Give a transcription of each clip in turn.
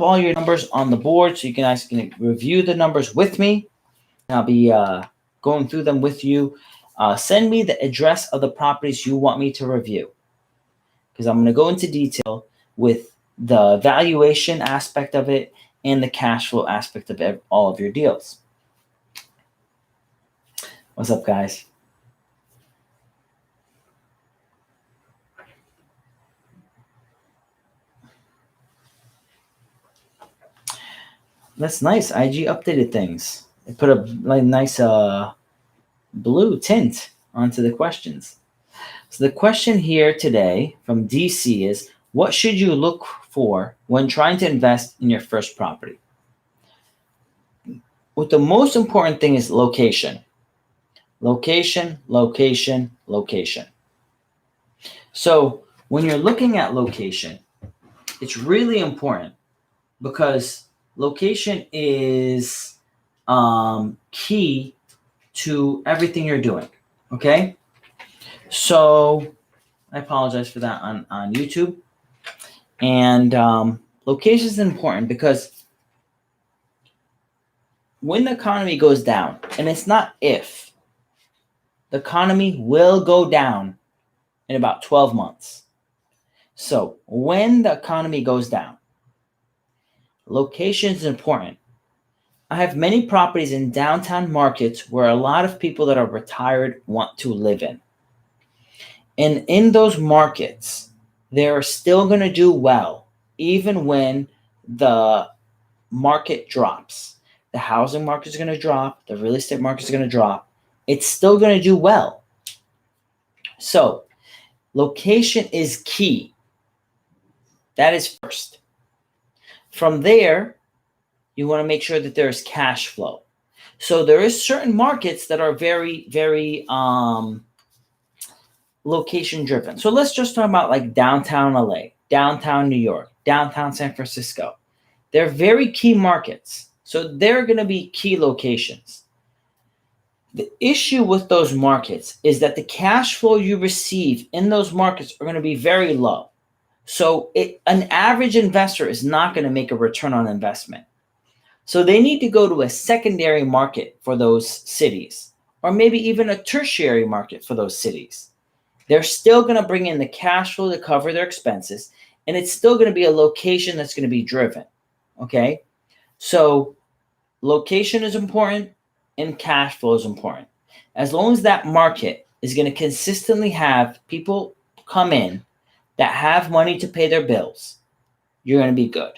all your numbers on the board so you guys can review the numbers with me. I'll be going through them with you. Send me the address of the properties you want me to review, because I'm going to go into detail with the valuation aspect of it and the cash flow aspect of all of your deals. What's up, guys? That's nice. IG updated things. It put a nice blue tint onto the questions. So the question here today from DC is, what should you look for when trying to invest in your first property? What the most important thing is location. Location, location, location. So when you're looking at location, it's really important because location is key to everything you're doing. Okay? So I apologize for that on YouTube. And location is important because when the economy goes down, and it's not if, the economy will go down in about 12 months. So when the economy goes down, location is important. I have many properties in downtown markets where a lot of people that are retired want to live in. And in those markets, they're still going to do well, even when the market drops. The housing market is going to drop. The real estate market is going to drop. It's still going to do well. So location is key. That is first. From there, you want to make sure that there's cash flow. So there is certain markets that are very, very location driven. So let's just talk about like downtown LA, downtown New York, downtown San Francisco. They're very key markets. So they're going to be key locations. The issue with those markets is that the cash flow you receive in those markets are going to be very low. So an average investor is not going to make a return on investment. So they need to go to a secondary market for those cities, or maybe even a tertiary market for those cities. They're still going to bring in the cash flow to cover their expenses, and it's still going to be a location that's going to be driven. Okay? So location is important and cash flow is important. As long as that market is going to consistently have people come in that have money to pay their bills, you're going to be good.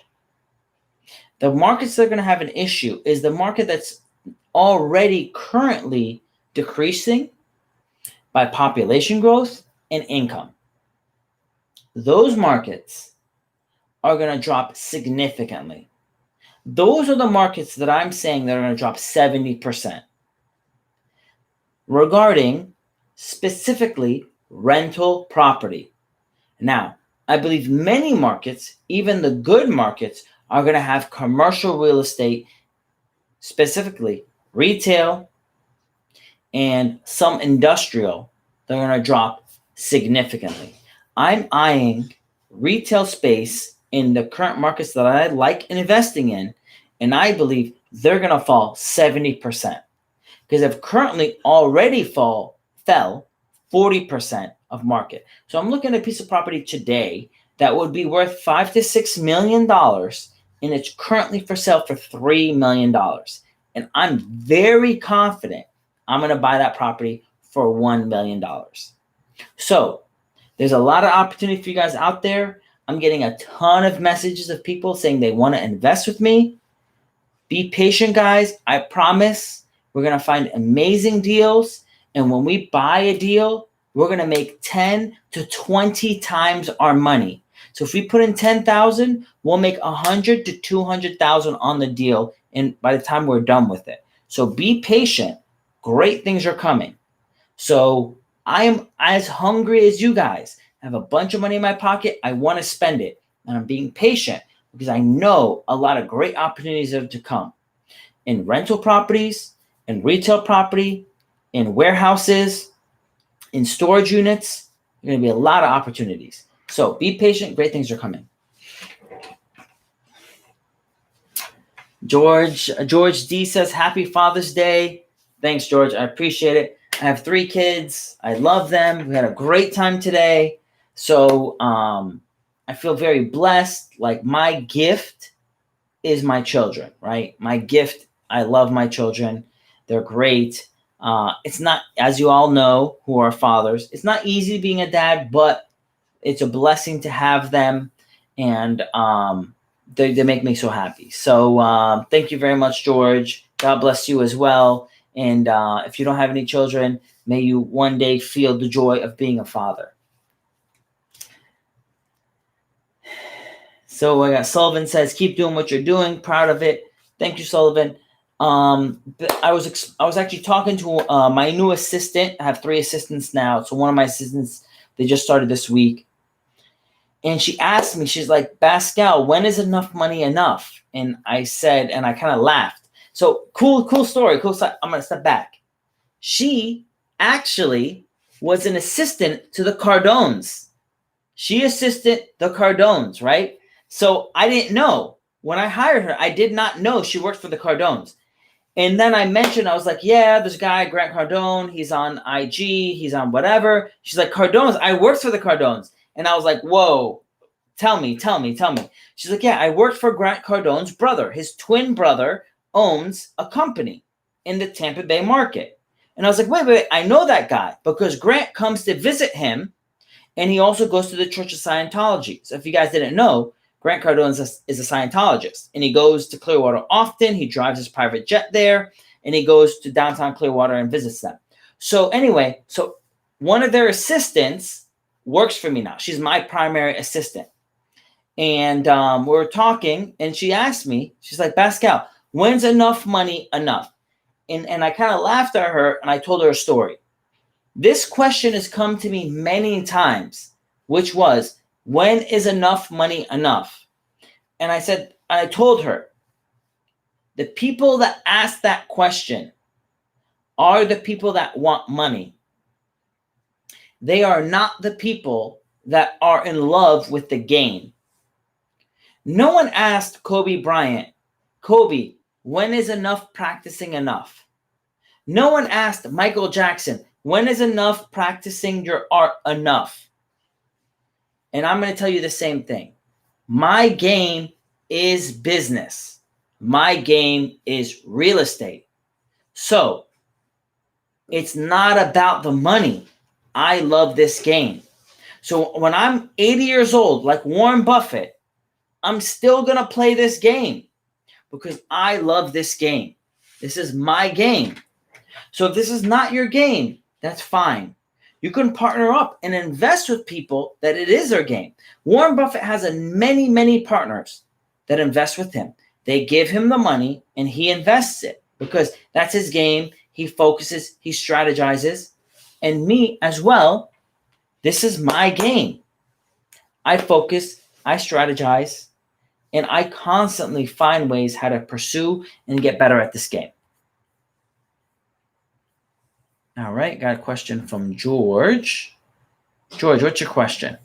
The markets that are going to have an issue is the market that's already currently decreasing by population growth and income. Those markets are going to drop significantly. Those are the markets that I'm saying that are going to drop 70%. Regarding specifically rental property. Now, I believe many markets, even the good markets, are going to have commercial real estate, specifically retail and some industrial, that are going to drop significantly. I'm eyeing retail space in the current markets that I like investing in, and I believe they're going to fall 70%, because they've currently already fell 40% of market. So I'm looking at a piece of property today that would be worth $5 to $6 million, and it's currently for sale for $3 million. And I'm very confident I'm going to buy that property for $1 million. So there's a lot of opportunity for you guys out there. I'm getting a ton of messages of people saying they want to invest with me. Be patient, guys. I promise we're going to find amazing deals. And when we buy a deal, we're going to make 10 to 20 times our money. So if we put in 10,000, we'll make 100 to 200,000 on the deal, and by the time we're done with it. So be patient. Great things are coming. So I am as hungry as you guys. I have a bunch of money in my pocket. I want to spend it, and I'm being patient because I know a lot of great opportunities are to come in rental properties, in retail property, in warehouses, in storage units. There are going to be a lot of opportunities. So be patient. Great things are coming. George D says, Happy Father's Day. Thanks, George. I appreciate it. I have 3 kids. I love them. We had a great time today. So I feel very blessed. Like, my gift is my children, right? My gift, I love my children. They're great. It's not, as you all know, who are fathers, it's not easy being a dad, but it's a blessing to have them. And they make me so happy. So thank you very much, George. God bless you as well. And if you don't have any children, may you one day feel the joy of being a father. So I got Sullivan says, keep doing what you're doing. Proud of it. Thank you, Sullivan. I was actually talking to my new assistant. I have 3 assistants now. So one of my assistants, they just started this week. And she asked me, she's like, Pascal, when is enough money enough? And I said, and I kind of laughed. So cool story. Cool story. I'm going to step back. She actually was an assistant to the Cardones. She assisted the Cardones, right? So I didn't know. When I hired her, I did not know she worked for the Cardones. And then I mentioned, I was like, yeah, this guy, Grant Cardone, he's on IG, he's on whatever. She's like, Cardones, I worked for the Cardones. And I was like, whoa, tell me. She's like, yeah, I worked for Grant Cardone's brother. His twin brother owns a company in the Tampa Bay market. And I was like, wait, I know that guy because Grant comes to visit him. And he also goes to the Church of Scientology. So if you guys didn't know, Grant Cardone is a Scientologist. And he goes to Clearwater often. He drives his private jet there. And he goes to downtown Clearwater and visits them. So anyway, so one of their assistants works for me now. She's my primary assistant. And we were talking. And she asked me, she's like, Pascal, when's enough money enough? And I kind of laughed at her. And I told her a story. This question has come to me many times, which was, when is enough money enough? And I told her, the people that ask that question are the people that want money. They are not the people that are in love with the game. No one asked Kobe Bryant, Kobe, when is enough practicing enough? No one asked Michael Jackson, when is enough practicing your art enough? And I'm going to tell you the same thing. My game is business. My game is real estate. So it's not about the money. I love this game. So when I'm 80 years old, like Warren Buffett, I'm still going to play this game because I love this game. This is my game. So if this is not your game, that's fine. You can partner up and invest with people that it is their game. Warren Buffett has many partners that invest with him. They give him the money and he invests it because that's his game. He focuses, he strategizes. And me as well, this is my game. I focus, I strategize, and I constantly find ways how to pursue and get better at this game. All right, got a question from George. George, what's your question?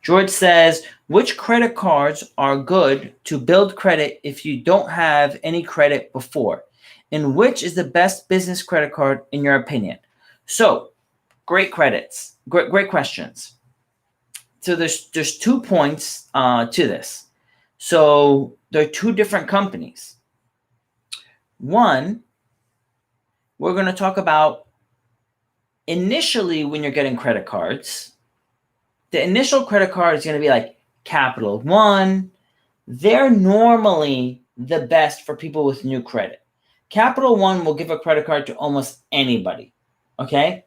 George says, which credit cards are good to build credit if you don't have any credit before? And which is the best business credit card in your opinion? So, great credits, great questions. So there's 2 points to this. So there are 2 different companies. One, we're going to talk about initially when you're getting credit cards. The initial credit card is going to be like Capital One. They're normally the best for people with new credit. Capital One will give a credit card to almost anybody. Okay?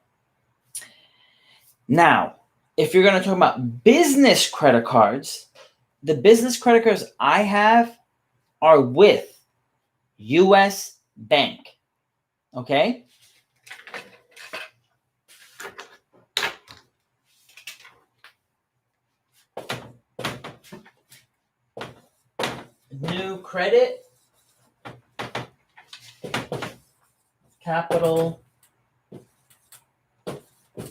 Now, if you're going to talk about business credit cards, the business credit cards I have are with U.S. Bank. Okay? New credit, Capital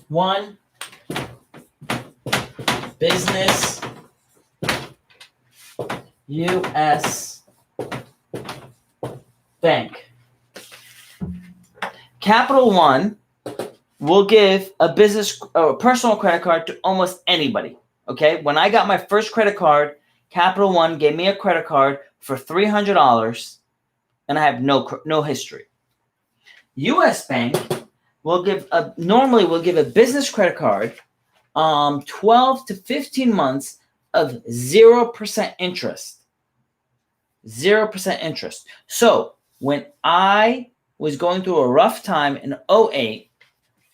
One, business, U.S. bank. Capital One will give a business or personal credit card to almost anybody. Okay, when I got my first credit card, Capital One gave me a credit card for $300, and I have no history. U.S. Bank will normally give a business credit card, 12 to 15 months of 0% interest. 0% interest. So when I was going through a rough time in 2008,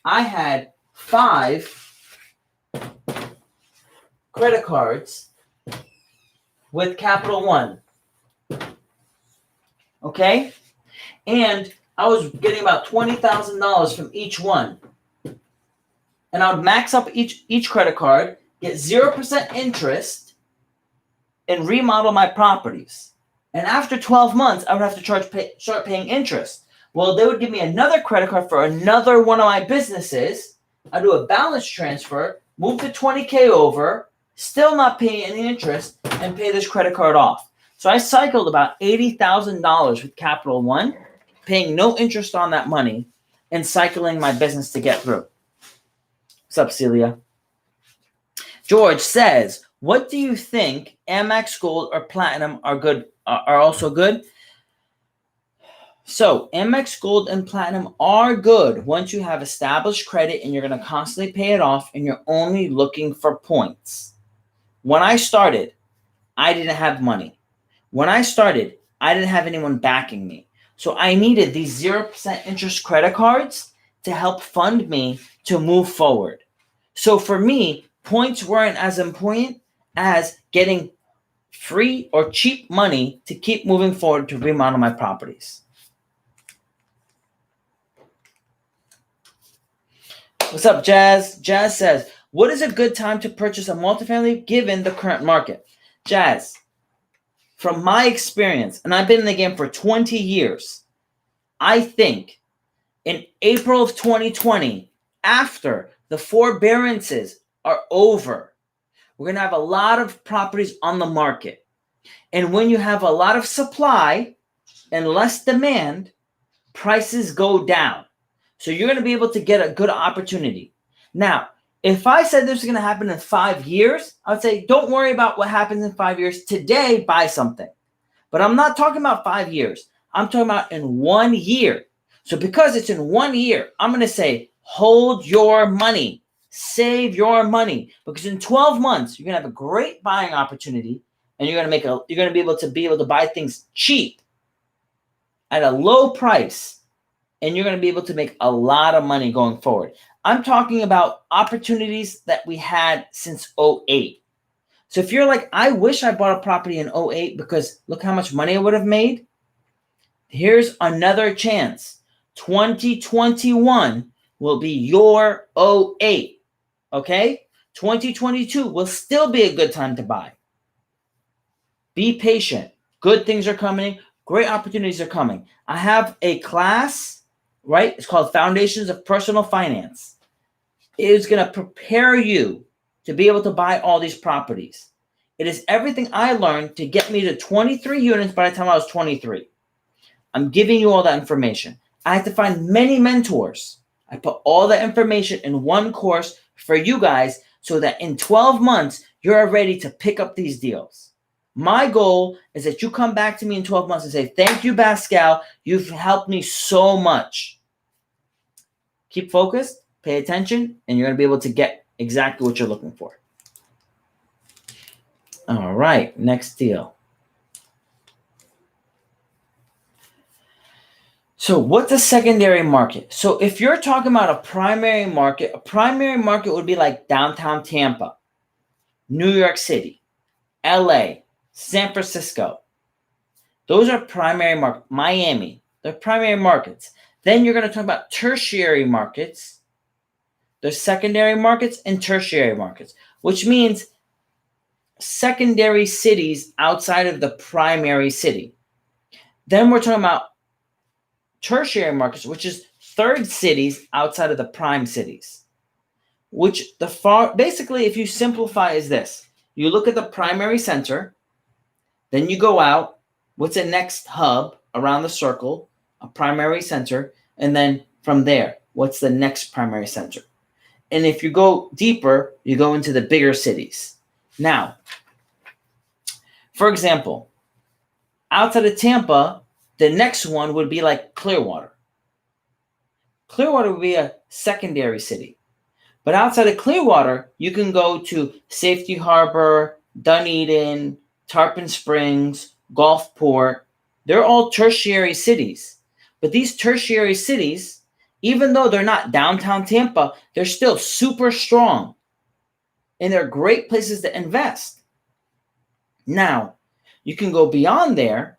I had 5 credit cards with Capital One. Okay? And I was getting about $20,000 from each one. And I would max up each credit card, get 0% interest, and remodel my properties. And after 12 months, I would have to start paying interest. Well, they would give me another credit card for another one of my businesses. I do a balance transfer, move the $20K over, still not paying any interest, and pay this credit card off. So I cycled about $80,000 with Capital One, paying no interest on that money, and cycling my business to get through. What's up, Celia? George says, what do you think Amex Gold or Platinum are also good? So Amex Gold and Platinum are good once you have established credit and you're going to constantly pay it off and you're only looking for points. When I started, I didn't have money. When I started, I didn't have anyone backing me. So I needed these 0% interest credit cards to help fund me to move forward. So for me, points weren't as important as getting free or cheap money to keep moving forward to remodel my properties. What's up, Jazz? Jazz says, what is a good time to purchase a multifamily given the current market? Jazz, from my experience, and I've been in the game for 20 years, I think in April of 2020, after the forbearances are over, we're going to have a lot of properties on the market. And when you have a lot of supply and less demand, prices go down. So you're going to be able to get a good opportunity. Now, if I said this is going to happen in 5 years, I would say, don't worry about what happens in 5 years. Today, buy something. But I'm not talking about 5 years. I'm talking about in 1 year. So because it's in 1 year, I'm going to say, hold your money. Save your money. Because in 12 months, you're going to have a great buying opportunity. And you're going to be able to buy things cheap at a low price. And you're going to be able to make a lot of money going forward. I'm talking about opportunities that we had since 2008. So if you're like, I wish I bought a property in 2008 because look how much money I would have made. Here's another chance. 2021 will be your 2008. Okay? 2022 will still be a good time to buy. Be patient. Good things are coming. Great opportunities are coming. I have a class, right? It's called Foundations of Personal Finance. It is going to prepare you to be able to buy all these properties. It is everything I learned to get me to 23 units by the time I was 23. I'm giving you all that information. I had to find many mentors. I put all that information in one course for you guys so that in 12 months, you're ready to pick up these deals. My goal is that you come back to me in 12 months and say, thank you, Pascal. You've helped me so much. Keep focused, pay attention, and you're going to be able to get exactly what you're looking for. All right, next deal. So what's a secondary market? So if you're talking about a primary market would be like downtown Tampa, New York City, LA, San Francisco. Those are primary markets. Miami, they're primary markets. Then you're going to talk about tertiary markets. There's secondary markets and tertiary markets, which means secondary cities outside of the primary city. Then we're talking about tertiary markets, which is third cities outside of the prime cities. Basically, if you simplify, is this. You look at the primary center, then you go out. What's the next hub? around the circle, a primary center, and then from there, what's the next primary center? And if you go deeper, you go into the bigger cities. Now, for example, outside of Tampa, the next one would be like Clearwater. Clearwater would be a secondary city. But outside of Clearwater, you can go to Safety Harbor, Dunedin, Tarpon Springs, Gulfport. They're all tertiary cities. But these tertiary cities, even though they're not downtown Tampa, they're still super strong. And they're great places to invest. Now, you can go beyond there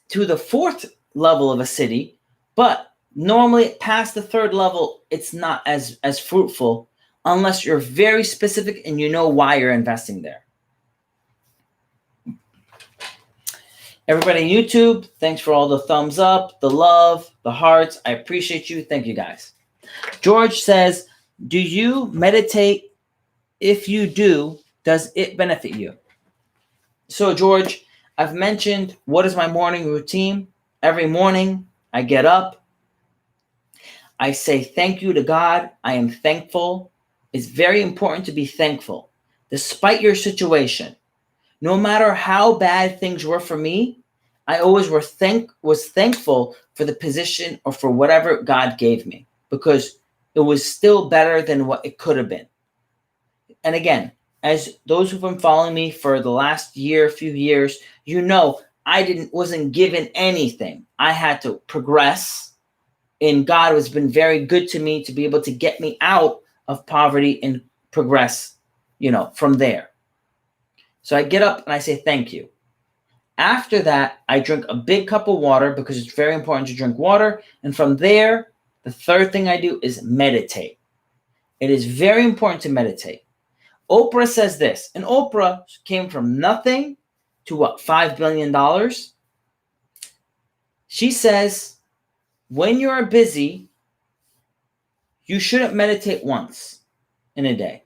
to the fourth level of a city, but normally past the third level, it's not as fruitful unless you're very specific and you know why you're investing there. Everybody on YouTube, thanks for all the thumbs up, the love, the hearts. I appreciate you. Thank you, guys. George says, do you meditate? If you do, does it benefit you? So, George, I've mentioned what is my morning routine. Every morning, I get up. I say thank you to God. I am thankful. It's very important to be thankful. Despite your situation, no matter how bad things were for me, I always was thankful for the position or for whatever God gave me, because it was still better than what it could have been. And again, as those who've been following me for the last year, few years, you know, I wasn't given anything. I had to progress, and God has been very good to me to be able to get me out of poverty and progress, from there. So I get up and I say thank you. After that, I drink a big cup of water because it's very important to drink water. And from there, the third thing I do is meditate. It is very important to meditate. Oprah says this, and Oprah came from nothing to $5 billion. She says, when you're busy, you shouldn't meditate once in a day.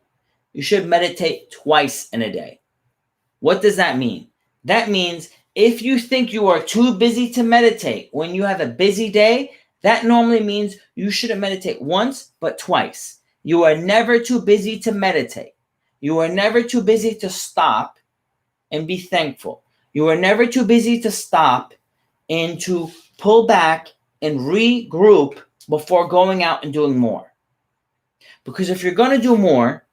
You should meditate twice in a day. What does that mean? That means if you think you are too busy to meditate when you have a busy day, that normally means you shouldn't meditate once, but twice. You are never too busy to meditate. You are never too busy to stop and be thankful. You are never too busy to stop and to pull back and regroup before going out and doing more. Because if you're going to do more,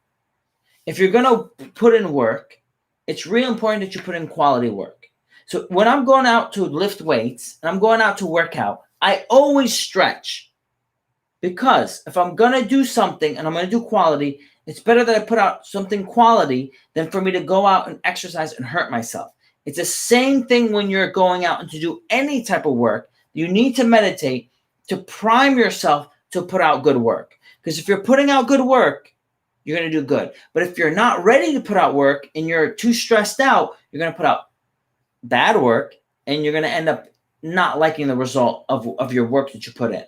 if you're going to put in work, it's really important that you put in quality work. So when I'm going out to lift weights and I'm going out to work out, I always stretch. Because if I'm going to do something and I'm going to do quality, it's better that I put out something quality than for me to go out and exercise and hurt myself. It's the same thing when you're going out and to do any type of work. You need to meditate to prime yourself to put out good work. Because if you're putting out good work, you're going to do good. But if you're not ready to put out work and you're too stressed out, you're going to put out bad work and you're going to end up not liking the result of your work that you put in.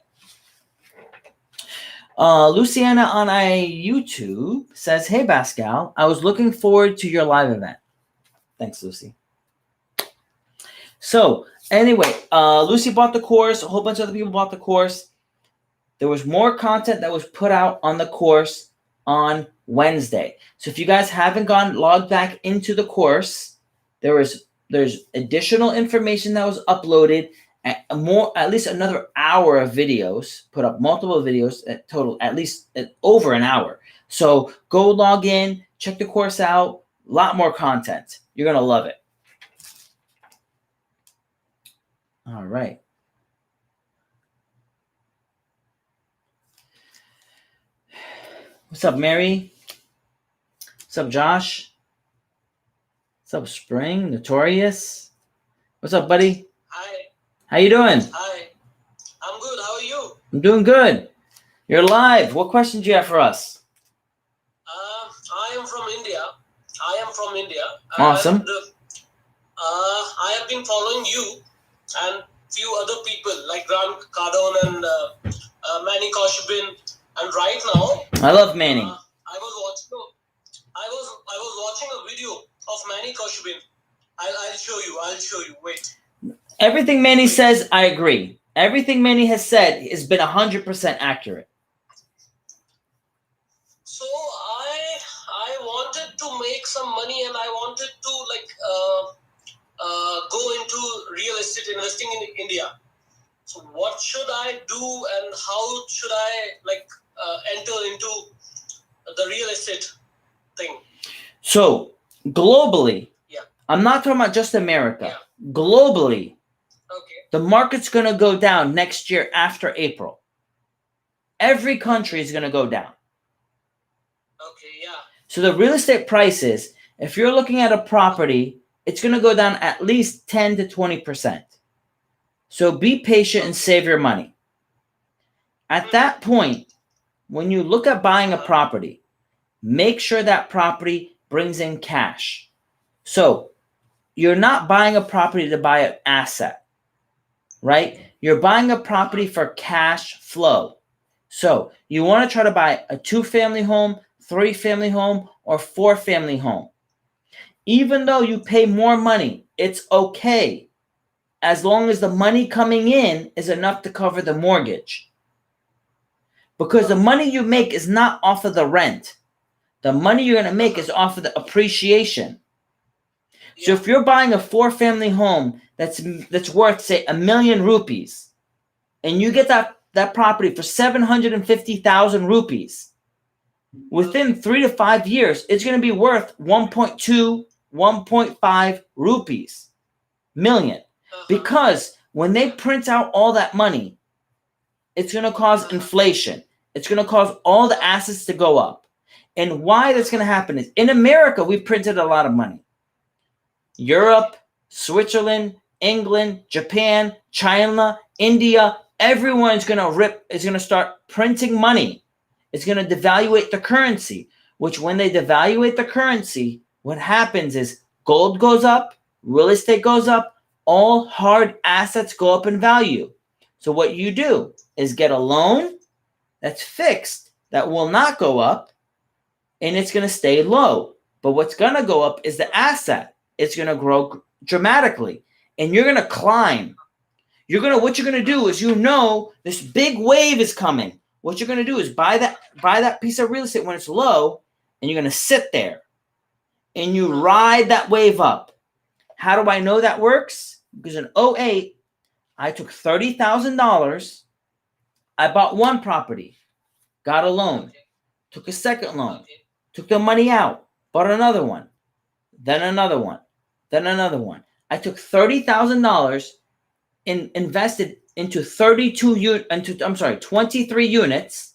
Luciana on YouTube says, hey, Pascal, I was looking forward to your live event. Thanks, Lucy. So anyway, Lucy bought the course. A whole bunch of other people bought the course. There was more content that was put out on the course on Wednesday. So if you guys haven't logged back into the course, there's additional information that was uploaded, at least another hour of videos, put up multiple videos at total, at least over an hour. So go log in, check the course out, a lot more content. You're going to love it. All right. What's up, Mary? What's up, Josh? What's up, Spring? Notorious? What's up, buddy? Hi. How you doing? Hi. I'm good. How are you? I'm doing good. You're live. What questions do you have for us? I am from India. Awesome. And, I have been following you and few other people like Grant Cardone and Manny Koshbin. And right now, I love Manny. I was watching a video of Manny Koshbin. I'll show you. Wait. Everything Manny says, I agree. Everything Manny has said has been 100% accurate. So I wanted to make some money, and I wanted to go into real estate investing in India. So what should I do, and how should I enter into the real estate thing? So globally, Yeah. I'm not talking about just America. Yeah. Globally, Okay. the market's going to go down next year after April. Every country is going to go down. Okay, yeah. So the real estate prices, if you're looking at a property, it's going to go down at least 10 to 20%. So be patient and save your money. At that point, when you look at buying a property, make sure that property brings in cash. So you're not buying a property to buy an asset, right? You're buying a property for cash flow. So you want to try to buy a 2-family home, 3-family home, or 4-family home. Even though you pay more money, it's okay, as long as the money coming in is enough to cover the mortgage. Because the money you make is not off of the rent. The money you're going to make is off of the appreciation. So if you're buying a 4-family home that's worth, say, 1 million rupees, and you get that property for 750,000 rupees, within 3 to 5 years, it's going to be worth 1.2, 1.5 rupees million. Because when they print out all that money, it's going to cause inflation. It's going to cause all the assets to go up. And why that's going to happen is, in America, we printed a lot of money. Europe, Switzerland, England, Japan, China, India, everyone's going to start printing money. It's going to devaluate the currency, which when they devaluate the currency, what happens is gold goes up, real estate goes up, all hard assets go up in value. So what you do is get a loan that's fixed, that will not go up, and it's going to stay low. But what's going to go up is the asset. It's going to grow dramatically, and you're going to climb. What you're going to do is, this big wave is coming. What you're going to do is buy that piece of real estate when it's low, and you're going to sit there and you ride that wave up. How do I know that works? Because in 2008, I took $30,000. I bought one property, got a loan, took a second loan, took the money out, bought another one, then another one, then another one. I took $30,000 and invested into 23 units,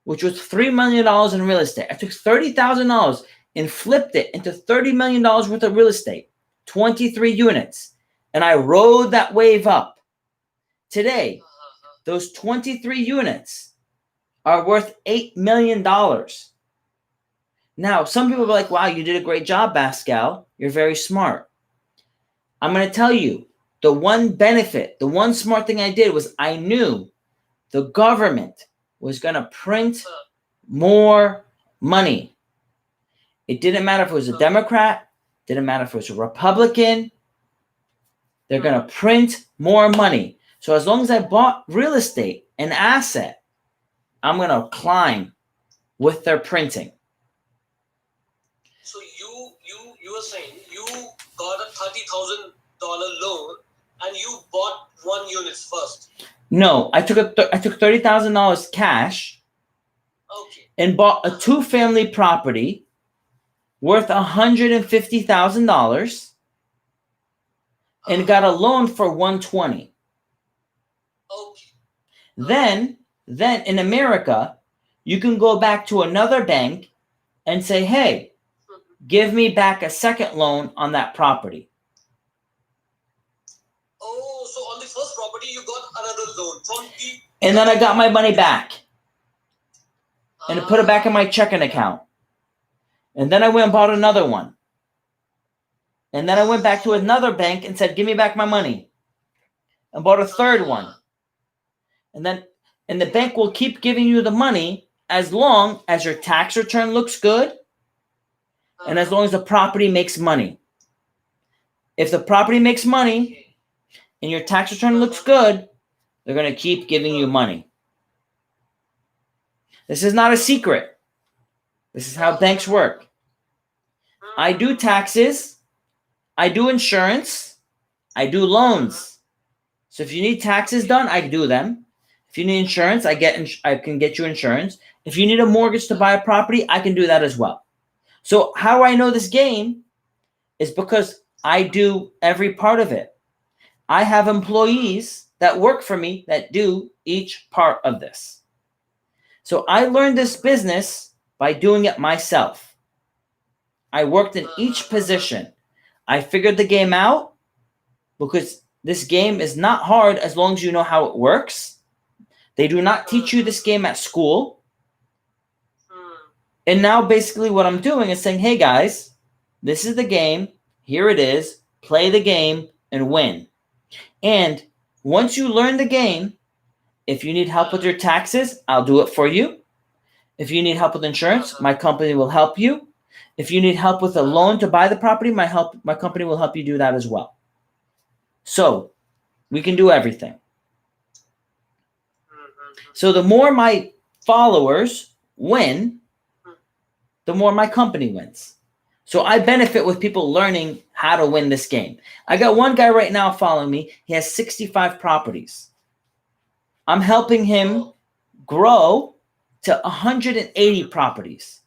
which was $3 million in real estate. I took $30,000 and flipped it into $30 million worth of real estate, 23 units. And I rode that wave up. Today, those 23 units are worth $8 million. Now, some people are like, wow, you did a great job, Pascal. You're very smart. I'm going to tell you, the one smart thing I did was I knew the government was going to print more money. It didn't matter if it was a Democrat, didn't matter if it was a Republican. They're going to print more money. So as long as I bought real estate, an asset, I'm going to climb with their printing. So you were saying you got a $30,000 loan and you bought one unit first. No, I took $30,000 cash. Okay. And bought a 2-family property worth $150,000 and got a loan for $120,000. Okay. Then in America, you can go back to another bank and say, hey, give me back a second loan on that property. Oh, so on the first property, you got another loan from the... And then I got my money back. And I put it back in my checking account. And then I went and bought another one. And then I went back to another bank and said, give me back my money. And bought a third one. And the bank will keep giving you the money as long as your tax return looks good and as long as the property makes money. If the property makes money and your tax return looks good, they're going to keep giving you money. This is not a secret. This is how banks work. I do taxes, I do insurance, I do loans. So if you need taxes done, I do them. If you need insurance, I can get you insurance. If you need a mortgage to buy a property, I can do that as well. So how I know this game is because I do every part of it. I have employees that work for me that do each part of this. So I learned this business by doing it myself. I worked in each position. I figured the game out because this game is not hard as long as you know how it works. They do not teach you this game at school. And now basically what I'm doing is saying, hey guys, this is the game. Here it is. Play the game and win. And once you learn the game, if you need help with your taxes, I'll do it for you. If you need help with insurance, my company will help you. If you need help with a loan to buy the property, my company will help you do that as well. So we can do everything. So the more my followers win, the more my company wins. So I benefit with people learning how to win this game. I got one guy right now following me. He has 65 properties. I'm helping him grow to 180 properties.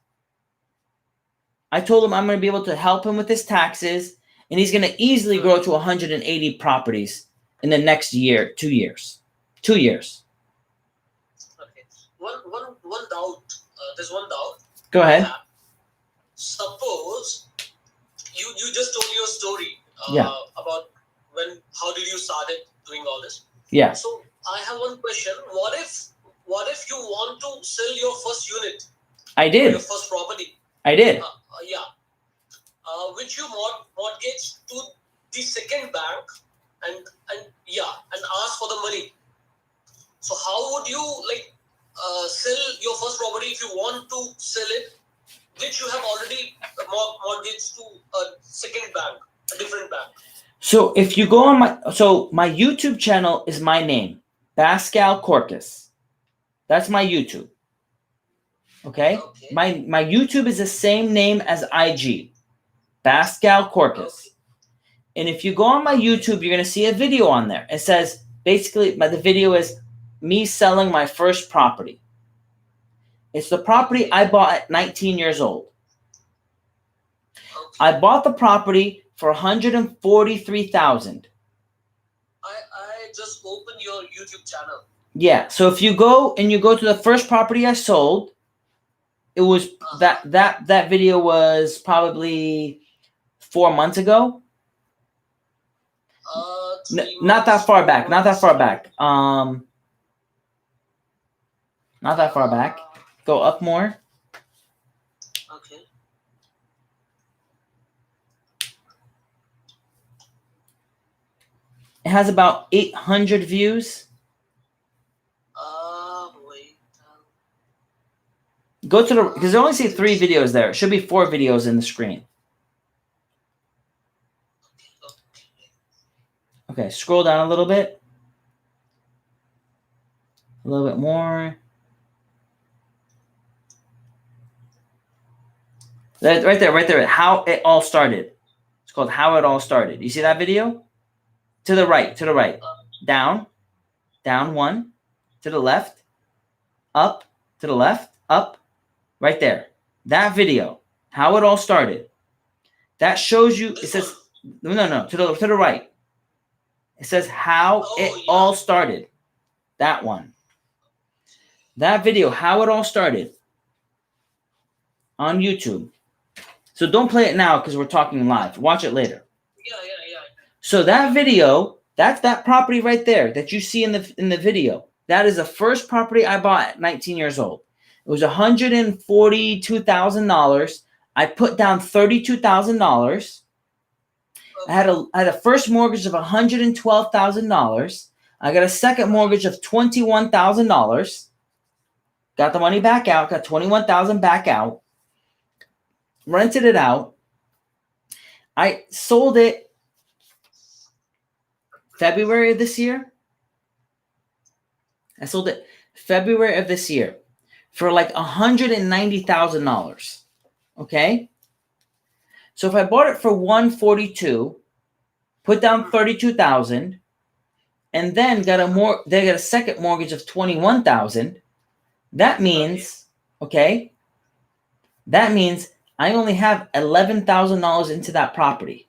I told him I'm going to be able to help him with his taxes, and he's going to easily grow to 180 properties in the next year, 2 years. 2 years. Okay. One doubt. There's one doubt. Go ahead. Suppose you just told your story about how did you started doing all this? Yeah. So I have one question. What if you want to sell your first unit? I did. Your first property. I did. Which you mortgage to the second bank and ask for the money. So how would you sell your first property if you want to sell it, which you have already mortgaged to a second bank, a different bank? So if you go on my YouTube channel is my name, Pascal Corcus. That's my YouTube. Okay? My YouTube is the same name as IG, Pascal Corcus. Okay. And if you go on my YouTube, you're going to see a video on there. It says, basically, the video is me selling my first property. It's the property I bought at 19 years old. Okay. I bought the property for $143,000. I just opened your YouTube channel. Yeah. So if you go to the first property I sold, it was that video was probably 4 months ago. Not that far back. Not that far back. Not that far back. Go up more. Okay. It has about 800 views. Wait. Go to because I only see 3 videos there. It should be 4 videos in the screen. Okay, scroll down a little bit. A little bit more. Right there. How it all started. It's called How It All Started. You see that video? To the right. Down 1. To the left. Up. To the left. Up. Right there. That video. How it all started. That shows you. It says no. To the right. It says how it all started. That one. That video. How it all started. On YouTube. So don't play it now because we're talking live. Watch it later. Yeah. So that video, that's that property right there that you see in the video. That is the first property I bought at 19 years old. It was $142,000. I put down $32,000. I had a first mortgage of $112,000. I got a second mortgage of $21,000. Got the money back out. Got $21,000 back out. Rented it out. I sold it February of this year. I sold it February of this year for like $190,000. Okay? So if I bought it for $142, put down $32,000, and then got a second mortgage of $21,000, that means, okay, that means I only have $11,000 into that property.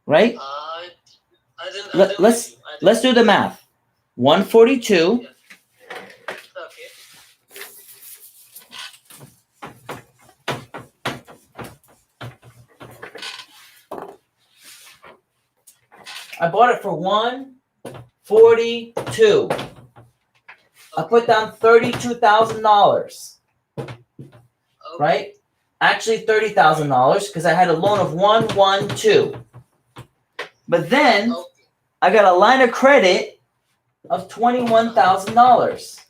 Right? Let's do the math. 142. Yeah. Okay. I bought it for $142. I put down $32,000. Right? Actually $30,000 because I had a loan of 112. But then I got a line of credit of $21,000.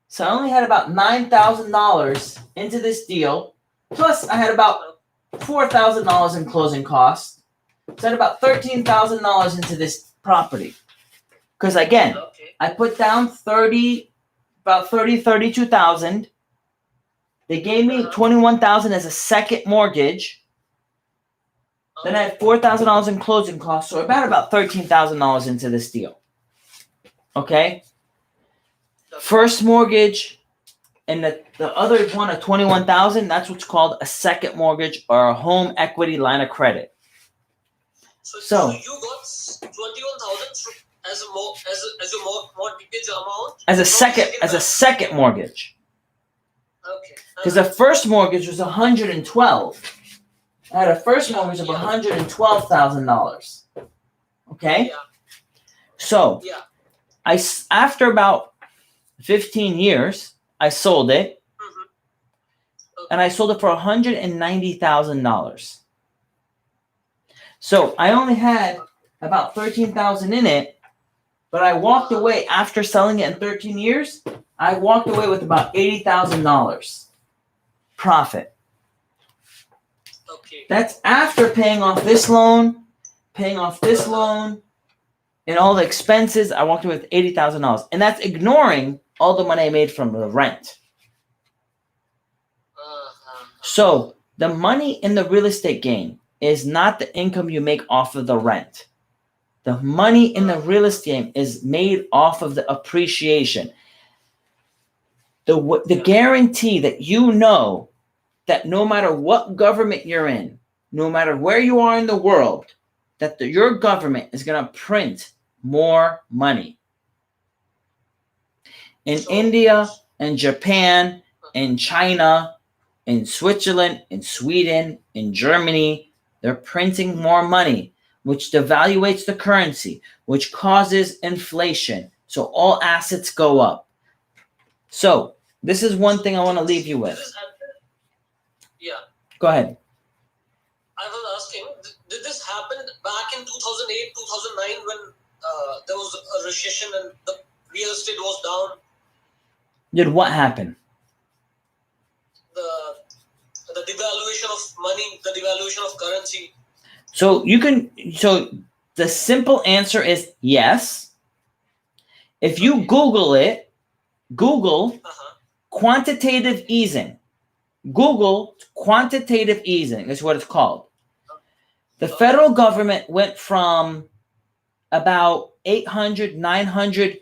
So I only had about $9,000 into this deal. Plus I had about $4,000 in closing costs. So I had about $13,000 into this property. Because again, I put down about $32,000. They gave me $21,000 as a second mortgage. Then I had $4,000 in closing costs, so about $13,000 into this deal. Okay? First mortgage and the other one of $21,000, that's what's called a second mortgage or a home equity line of credit. So you got 21,000 as your mortgage amount? As a second mortgage. Okay. Because the first mortgage was $112,000. I had a first mortgage of $112,000. Okay? Yeah. So, after about 15 years, I sold it. Mm-hmm. Okay. And I sold it for $190,000. So, I only had about $13,000 in it, but I walked away after selling it in 13 years. I walked away with about $80,000 profit. Okay. That's after paying off this loan, and all the expenses. I walked away with $80,000, and that's ignoring all the money I made from the rent. So the money in the real estate game is not the income you make off of the rent. The money in the real estate game is made off of the appreciation. The guarantee that you know that no matter what government you're in, no matter where you are in the world, that your government is going to print more money. In India, in Japan, in China, in Switzerland, in Sweden, in Germany, they're printing more money, which devaluates the currency, which causes inflation. So all assets go up. So this is one thing I want to leave you with. Yeah. Go ahead. I was asking, did this happen back in 2008, 2009 when there was a recession and the real estate was down? Did what happen? The devaluation of money, the devaluation of currency. So the simple answer is yes. If you Google it, quantitative easing. Google quantitative easing is what it's called. The federal government went from about 800 to 900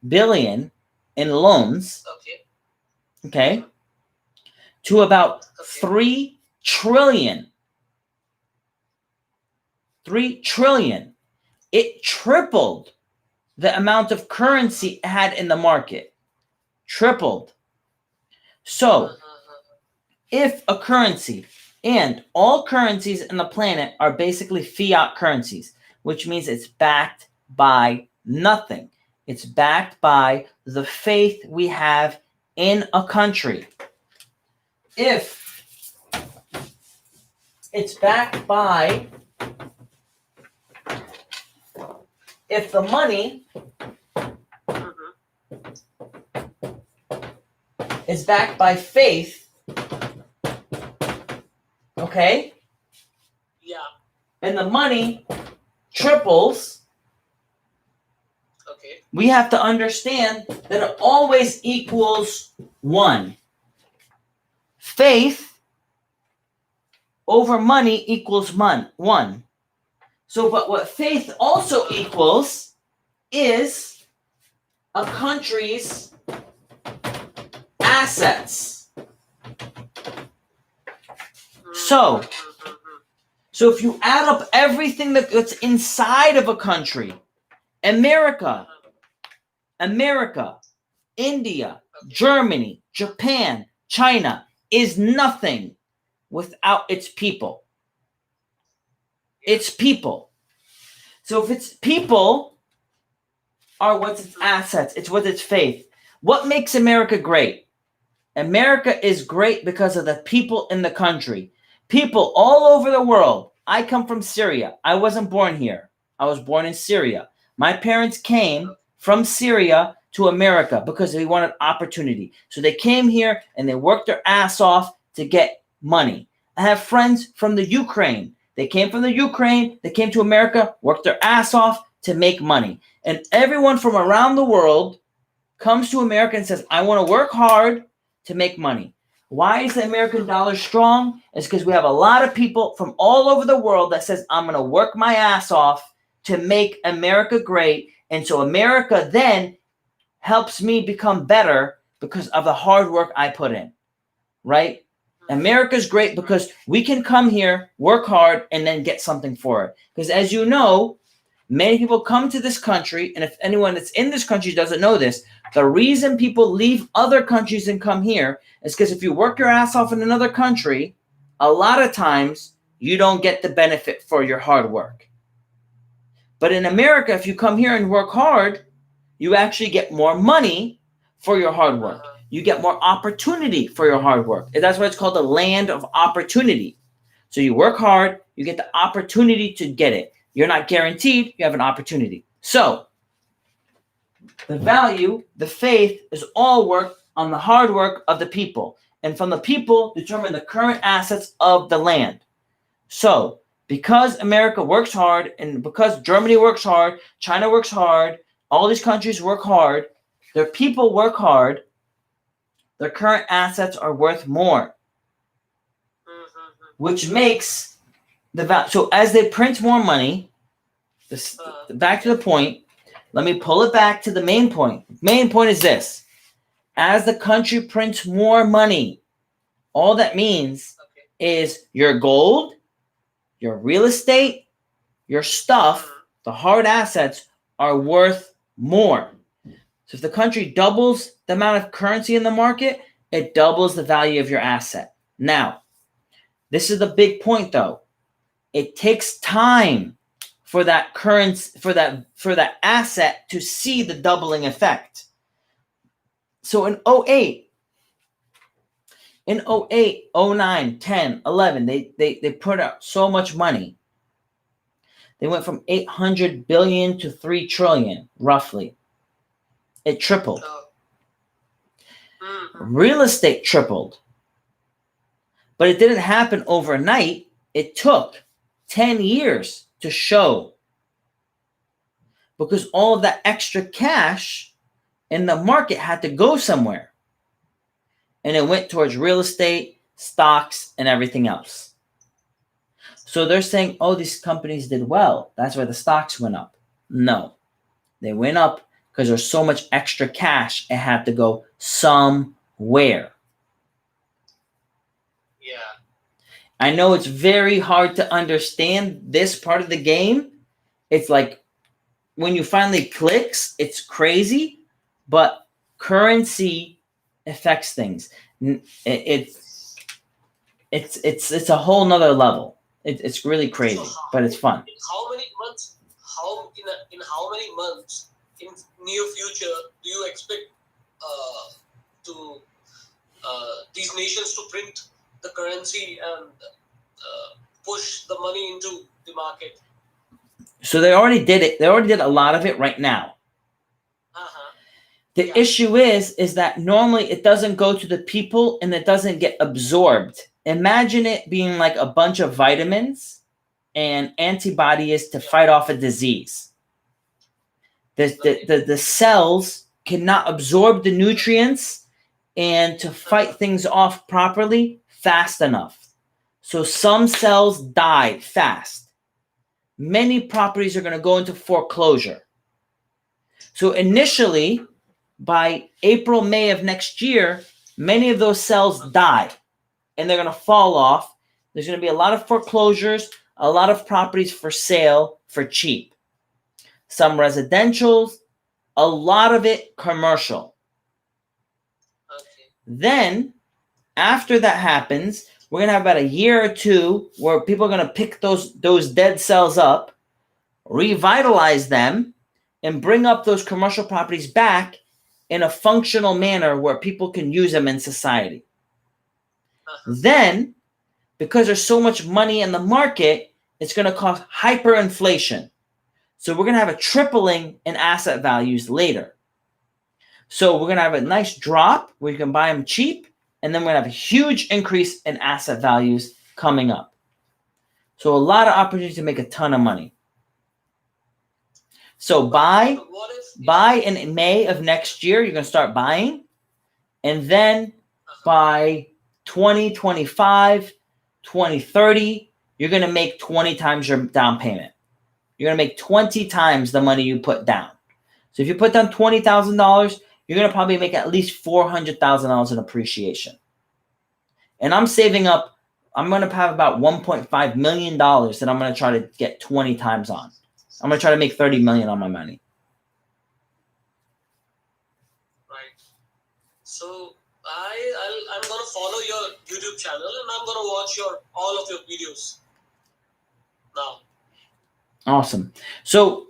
billion in loans. Okay. To about 3 trillion. 3 trillion. It tripled the amount of currency it had in the market. Tripled. So, if a currency, and all currencies in the planet are basically fiat currencies, which means it's backed by nothing. It's backed by the faith we have in a country. If it's backed by, if the money is backed by faith, okay, Yeah. and the money triples, Okay. we have to understand that it always equals 1. Faith over money equals 1. So, but what faith also equals is a country's assets. So if you add up everything that's inside of a country, America, India, Germany, Japan, China is nothing without its people. It's people. So if its people are what's its assets, it's what its faith. What makes America great? America is great because of the people in the country. People all over the world. I come from Syria. I wasn't born here. I was born in Syria. My parents came from Syria to America because they wanted opportunity. So they came here and they worked their ass off to get money. I have friends from the Ukraine. They came from the Ukraine. They came to America, worked their ass off to make money. And everyone from around the world comes to America and says, I want to work hard to make money. Why is the American dollar strong? It's because we have a lot of people from all over the world that says, I'm going to work my ass off to make America great. And so America then helps me become better because of the hard work I put in, right? America's great because we can come here, work hard, and then get something for it. Because as you know, many people come to this country, and if anyone that's in this country doesn't know this, the reason people leave other countries and come here is because if you work your ass off in another country, a lot of times you don't get the benefit for your hard work. But in America, if you come here and work hard, you actually get more money for your hard work. You get more opportunity for your hard work. And that's why it's called the land of opportunity. So you work hard, you get the opportunity to get it. You're not guaranteed, you have an opportunity. So the value, the faith is all work on the hard work of the people. And from the people determine the current assets of the land. So because America works hard and because Germany works hard, China works hard, all these countries work hard, their people work hard, their current assets are worth more. Which makes the value. So as they print more money, back to the point, let me pull it back to the main point. Main point is this. As the country prints more money, all that means is your gold, your real estate, your stuff, the hard assets are worth more. So if the country doubles the amount of currency in the market, it doubles the value of your asset. Now, this is the big point though. It takes time for that currency, for that asset to see the doubling effect. So in 08, 09, 10, 11, they put out so much money. They went from 800 billion to 3 trillion, roughly. It tripled. Real estate tripled. But it didn't happen overnight. It took 10 years to show. Because all of that extra cash in the market had to go somewhere. And it went towards real estate, stocks, and everything else. So they're saying, oh, these companies did well. That's why the stocks went up. No. They went up because there's so much extra cash. It had to go somewhere. Yeah. I know it's very hard to understand this part of the game. It's like when you finally clicks, it's crazy, but currency affects things. It's a whole nother level. It's really crazy, but it's fun. In how many months? In how many months in near future do you expect these nations to print the currency and push the money into the market? So they already did it. They already did a lot of it right now. The issue is that normally it doesn't go to the people and it doesn't get absorbed Imagine it being like a bunch of vitamins and antibodies to fight off a disease. The cells cannot absorb the nutrients and to fight things off properly fast enough. So some cells die fast. Many properties are going to go into foreclosure. So initially, by April, May of next year, many of those cells die and they're going to fall off. There's going to be a lot of foreclosures, a lot of properties for sale for cheap. Some residentials, a lot of it commercial. Okay. Then, after that happens, we're going to have about a year or two where people are going to pick those dead cells up, revitalize them, and bring up those commercial properties back in a functional manner where people can use them in society. Then, because there's so much money in the market, it's going to cause hyperinflation. So we're going to have a tripling in asset values later. So we're going to have a nice drop where you can buy them cheap, and then we're going to have a huge increase in asset values coming up. So a lot of opportunity to make a ton of money. So buy in May of next year, you're going to start buying. And then by 2025, 2030, you're going to make 20 times your down payment. You're going to make 20 times the money you put down. So if you put down $20,000, you're going to probably make at least $400,000 in appreciation. And I'm saving up, I'm going to have about $1.5 million that I'm going to try to get 20 times on. I'm going to try to make $30 million on my money. Right. So I'm going to follow your YouTube channel and I'm going to watch all of your videos now. Awesome. So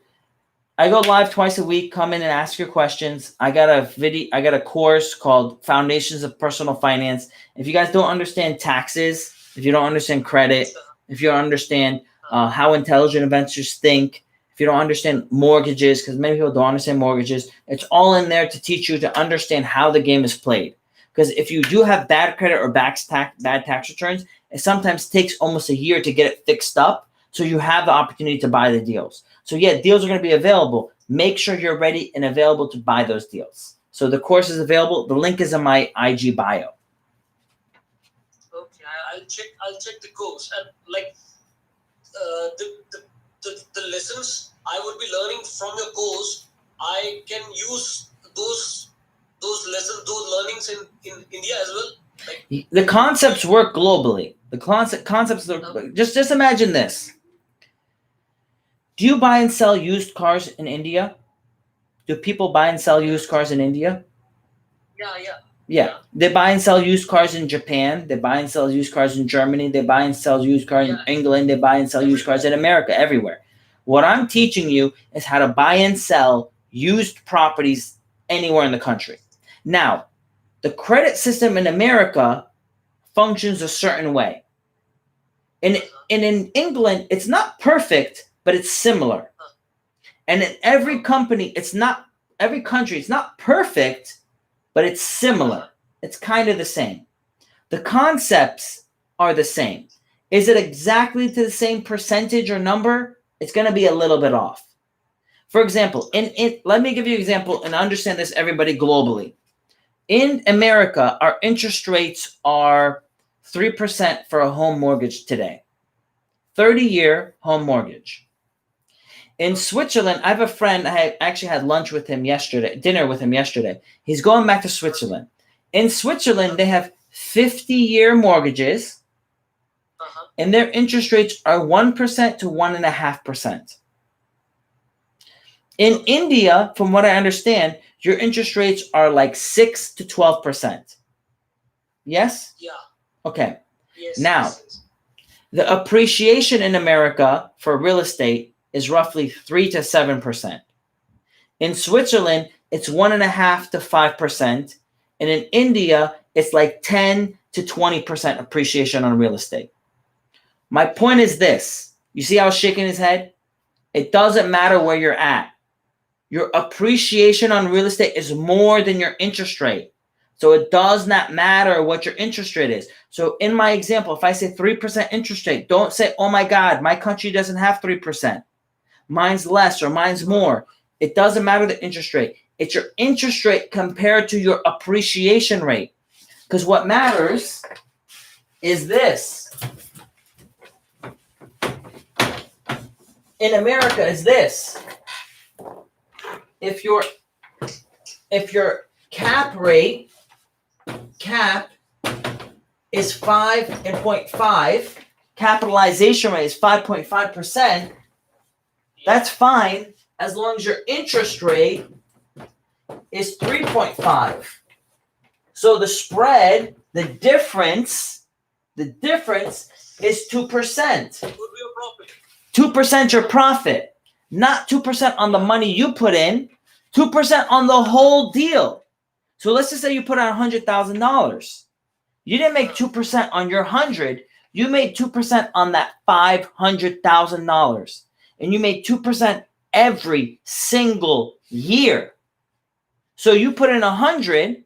I go live twice a week. Come in and ask your questions. I got a course called Foundations of Personal Finance. If you guys don't understand taxes, if you don't understand credit, if you don't understand how intelligent investors think, if you don't understand mortgages, because many people don't understand mortgages, it's all in there to teach you to understand how the game is played. Because if you do have bad credit or bad tax returns, it sometimes takes almost a year to get it fixed up. So you have the opportunity to buy the deals. So yeah, deals are going to be available. Make sure you're ready and available to buy those deals. So the course is available. The link is in my IG bio. Okay, I'll check the course and like the lessons I would be learning from your course. I can use those lessons, those learnings in India as well. Like, the concepts work globally. The concepts. Just imagine this. Do you buy and sell used cars in India? Do people buy and sell used cars in India? Yeah. They buy and sell used cars in Japan. They buy and sell used cars in Germany. They buy and sell used cars in England. They buy and sell used cars in America, everywhere. What I'm teaching you is how to buy and sell used properties anywhere in the country. Now, the credit system in America functions a certain way. And in England, it's not perfect, but it's similar. And in every country, it's not perfect, but it's similar. It's kind of the same. The concepts are the same. Is it exactly to the same percentage or number? It's going to be a little bit off. For example, let me give you an example and understand this, everybody, globally. In America, our interest rates are 3% for a home mortgage today. 30-year home mortgage. In Switzerland, I have a friend, I actually had dinner with him yesterday. He's going back to Switzerland. In Switzerland, they have 50-year mortgages, and their interest rates are 1% to 1.5%. In India, from what I understand, your interest rates are like 6 to 12%. Yes? Yeah. Okay. Yes. Now, yes. The appreciation in America for real estate is roughly 3 to 7%. In Switzerland, it's 1.5 to 5%. And in India, it's like 10 to 20% appreciation on real estate. My point is this. You see how he's shaking his head? It doesn't matter where you're at. Your appreciation on real estate is more than your interest rate. So it does not matter what your interest rate is. So in my example, if I say 3% interest rate, don't say, oh my God, my country doesn't have 3%. Mine's less or mine's more. It doesn't matter the interest rate. It's your interest rate compared to your appreciation rate. Because what matters is this. In America is this. If your cap is 5.5, capitalization rate is 5.5%, that's fine as long as your interest rate is 3.5. So the spread, the difference is 2%. 2% your profit, not 2% on the money you put in, 2% on the whole deal. So let's just say you put on $100,000. You didn't make 2% on your 100. You made 2% on that $500,000. And you made 2% every single year. So you put in 100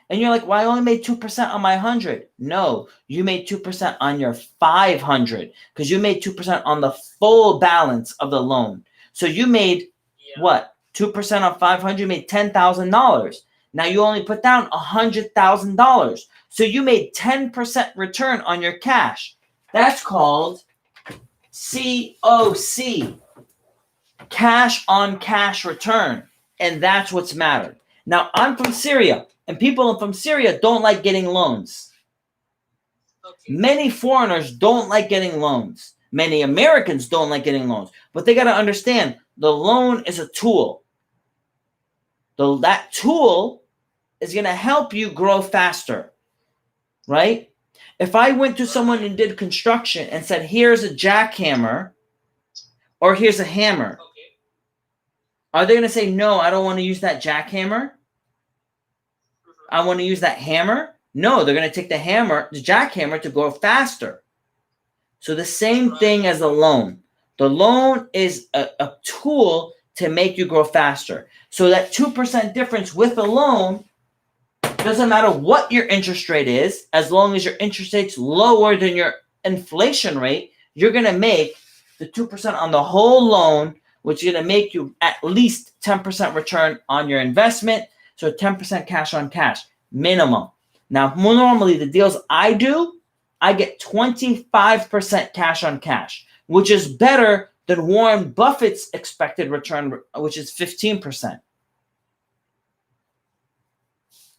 and you're like, well, I only made 2% on my 100. No, you made 2% on your 500 because you made 2% on the full balance of the loan. So you made what? 2% on 500, you made $10,000. Now you only put down $100,000. So you made 10% return on your cash. That's called COC, cash on cash return. And that's what's mattered. Now I'm from Syria, and people from Syria don't like getting loans. Okay. Many foreigners don't like getting loans. Many Americans don't like getting loans. But they got to understand the loan is a tool. That tool is going to help you grow faster, right? If I went to someone and did construction and said, here's a jackhammer or here's a hammer, okay, are they going to say, no, I don't want to use that jackhammer? I want to use that hammer? No, they're going to take the jackhammer to go faster. So the same thing as the loan. The loan is a tool to make you grow faster. So that 2% difference with the loan, doesn't matter what your interest rate is, as long as your interest rate's lower than your inflation rate, you're going to make the 2% on the whole loan, which is going to make you at least 10% return on your investment. So 10% cash on cash, minimum. Now, more normally, the deals I do, I get 25% cash on cash, which is better than Warren Buffett's expected return, which is 15%.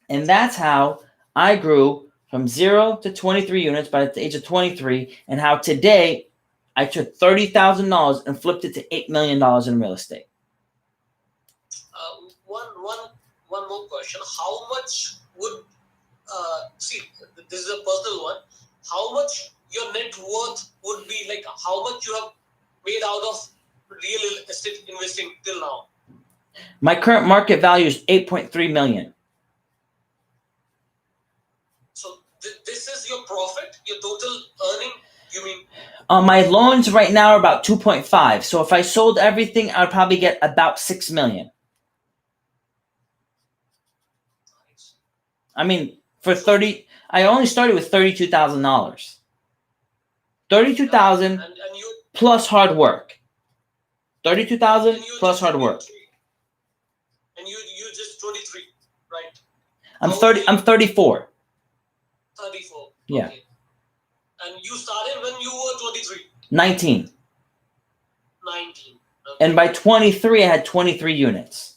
And that's how I grew from 0 to 23 units by the age of 23, and how today I took $30,000 and flipped it to $8 million in real estate. One more question. How much would, see, this is a personal one. How much your net worth would be, like how much you have made out of real estate investing till now? My current market value is $8.3 million. So this is your profit, your total earning, you mean? My loans right now are about 2.5. So if I sold everything, I'd probably get about $6 million. Nice. I mean, for 30, I only started with $32,000. $32,000 plus hard work. $32,000 plus hard work. And you just 23, right? I'm 34. 34. Yeah. Okay. And you started when you were 23? 19. 19. Okay. And by 23, I had 23 units.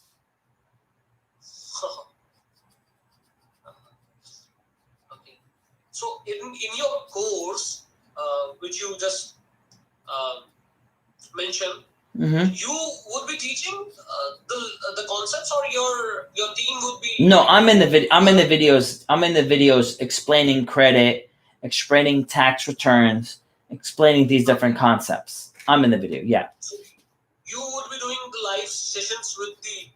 Okay. So in your course, which you just mentioned, you would be teaching the concepts, or your team would be? No, I'm in the videos. I'm in the videos explaining credit, explaining tax returns, explaining these different concepts. I'm in the video. Yeah. So you would be doing the live sessions with the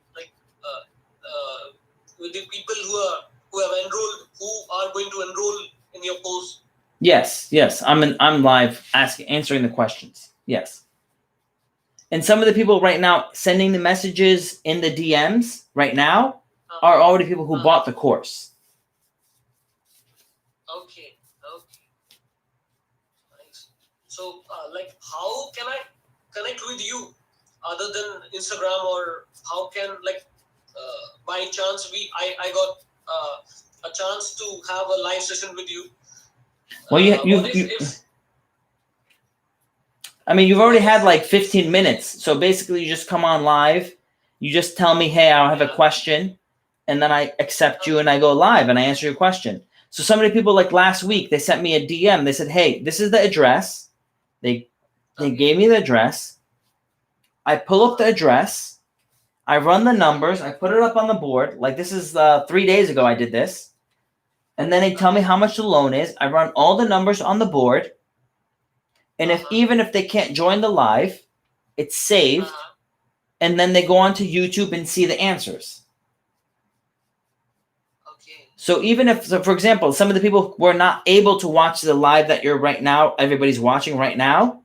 with the people who have enrolled, who are going to enroll in your course. Yes. I'm live answering the questions. Yes. And some of the people right now sending the messages in the DMs right now are already people who bought the course. So, like, how can I connect with you other than Instagram, or how can, like, by chance I got a chance to have a live session with you. Well, What if I mean, you've what already had if like 15 minutes. So basically, you just come on live. You just tell me, hey, I have a yeah, question. And then I accept you okay, and I go live and I answer your question. So so many people, like last week, they sent me a DM. They said, hey, this is the address. They okay, gave me the address. I pull up the address. I run the numbers. I put it up on the board. Like this is 3 days ago I did this. And then they tell me okay, how much the loan is. I run all the numbers on the board. And if uh-huh, even if they can't join the live, it's saved. uh-huh, And then they go on to YouTube and see the answers. okay, So even if, so for example, some of the people were not able to watch the live that you're right now, everybody's watching right now,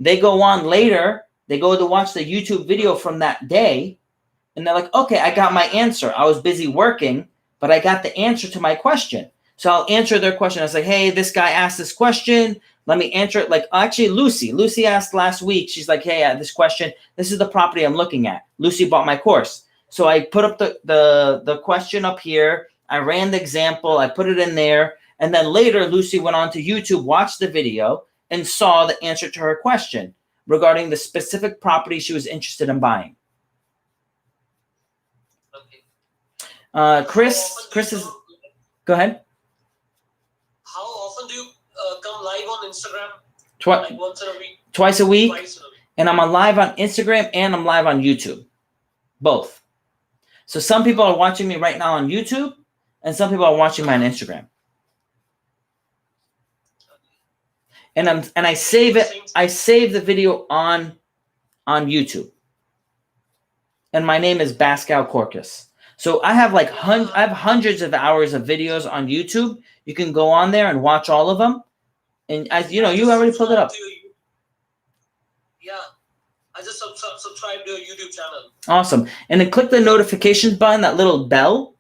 they go on later, they go to watch the YouTube video from that day, and they're like, okay, I got my answer. I was busy working, but I got the answer to my question. So I'll answer their question. I was like, hey, this guy asked this question. Let me answer it. Like, actually, Lucy asked last week. She's like, hey, this question, this is the property I'm looking at. Lucy bought my course. So I put up the question up here. I ran the example. I put it in there. And then later, Lucy went on to YouTube, watched the video, and saw the answer to her question regarding the specific property she was interested in buying. okay. How often do you Chris is, come? go ahead. How often do you come live on Instagram? Twi- Like once in a week, twice a week. twice in a week. And I'm on live on Instagram and I'm live on YouTube. Both. So some people are watching me right now on YouTube and some people are watching me on Instagram. And I save it. I save the video on YouTube. And my name is Pascal Corcus. So I have like I have hundreds of hours of videos on YouTube. You can go on there and watch all of them. And as you know, you already pulled it up. Yeah, I just subscribed to your YouTube channel. Awesome. And then click the notifications button, that little bell.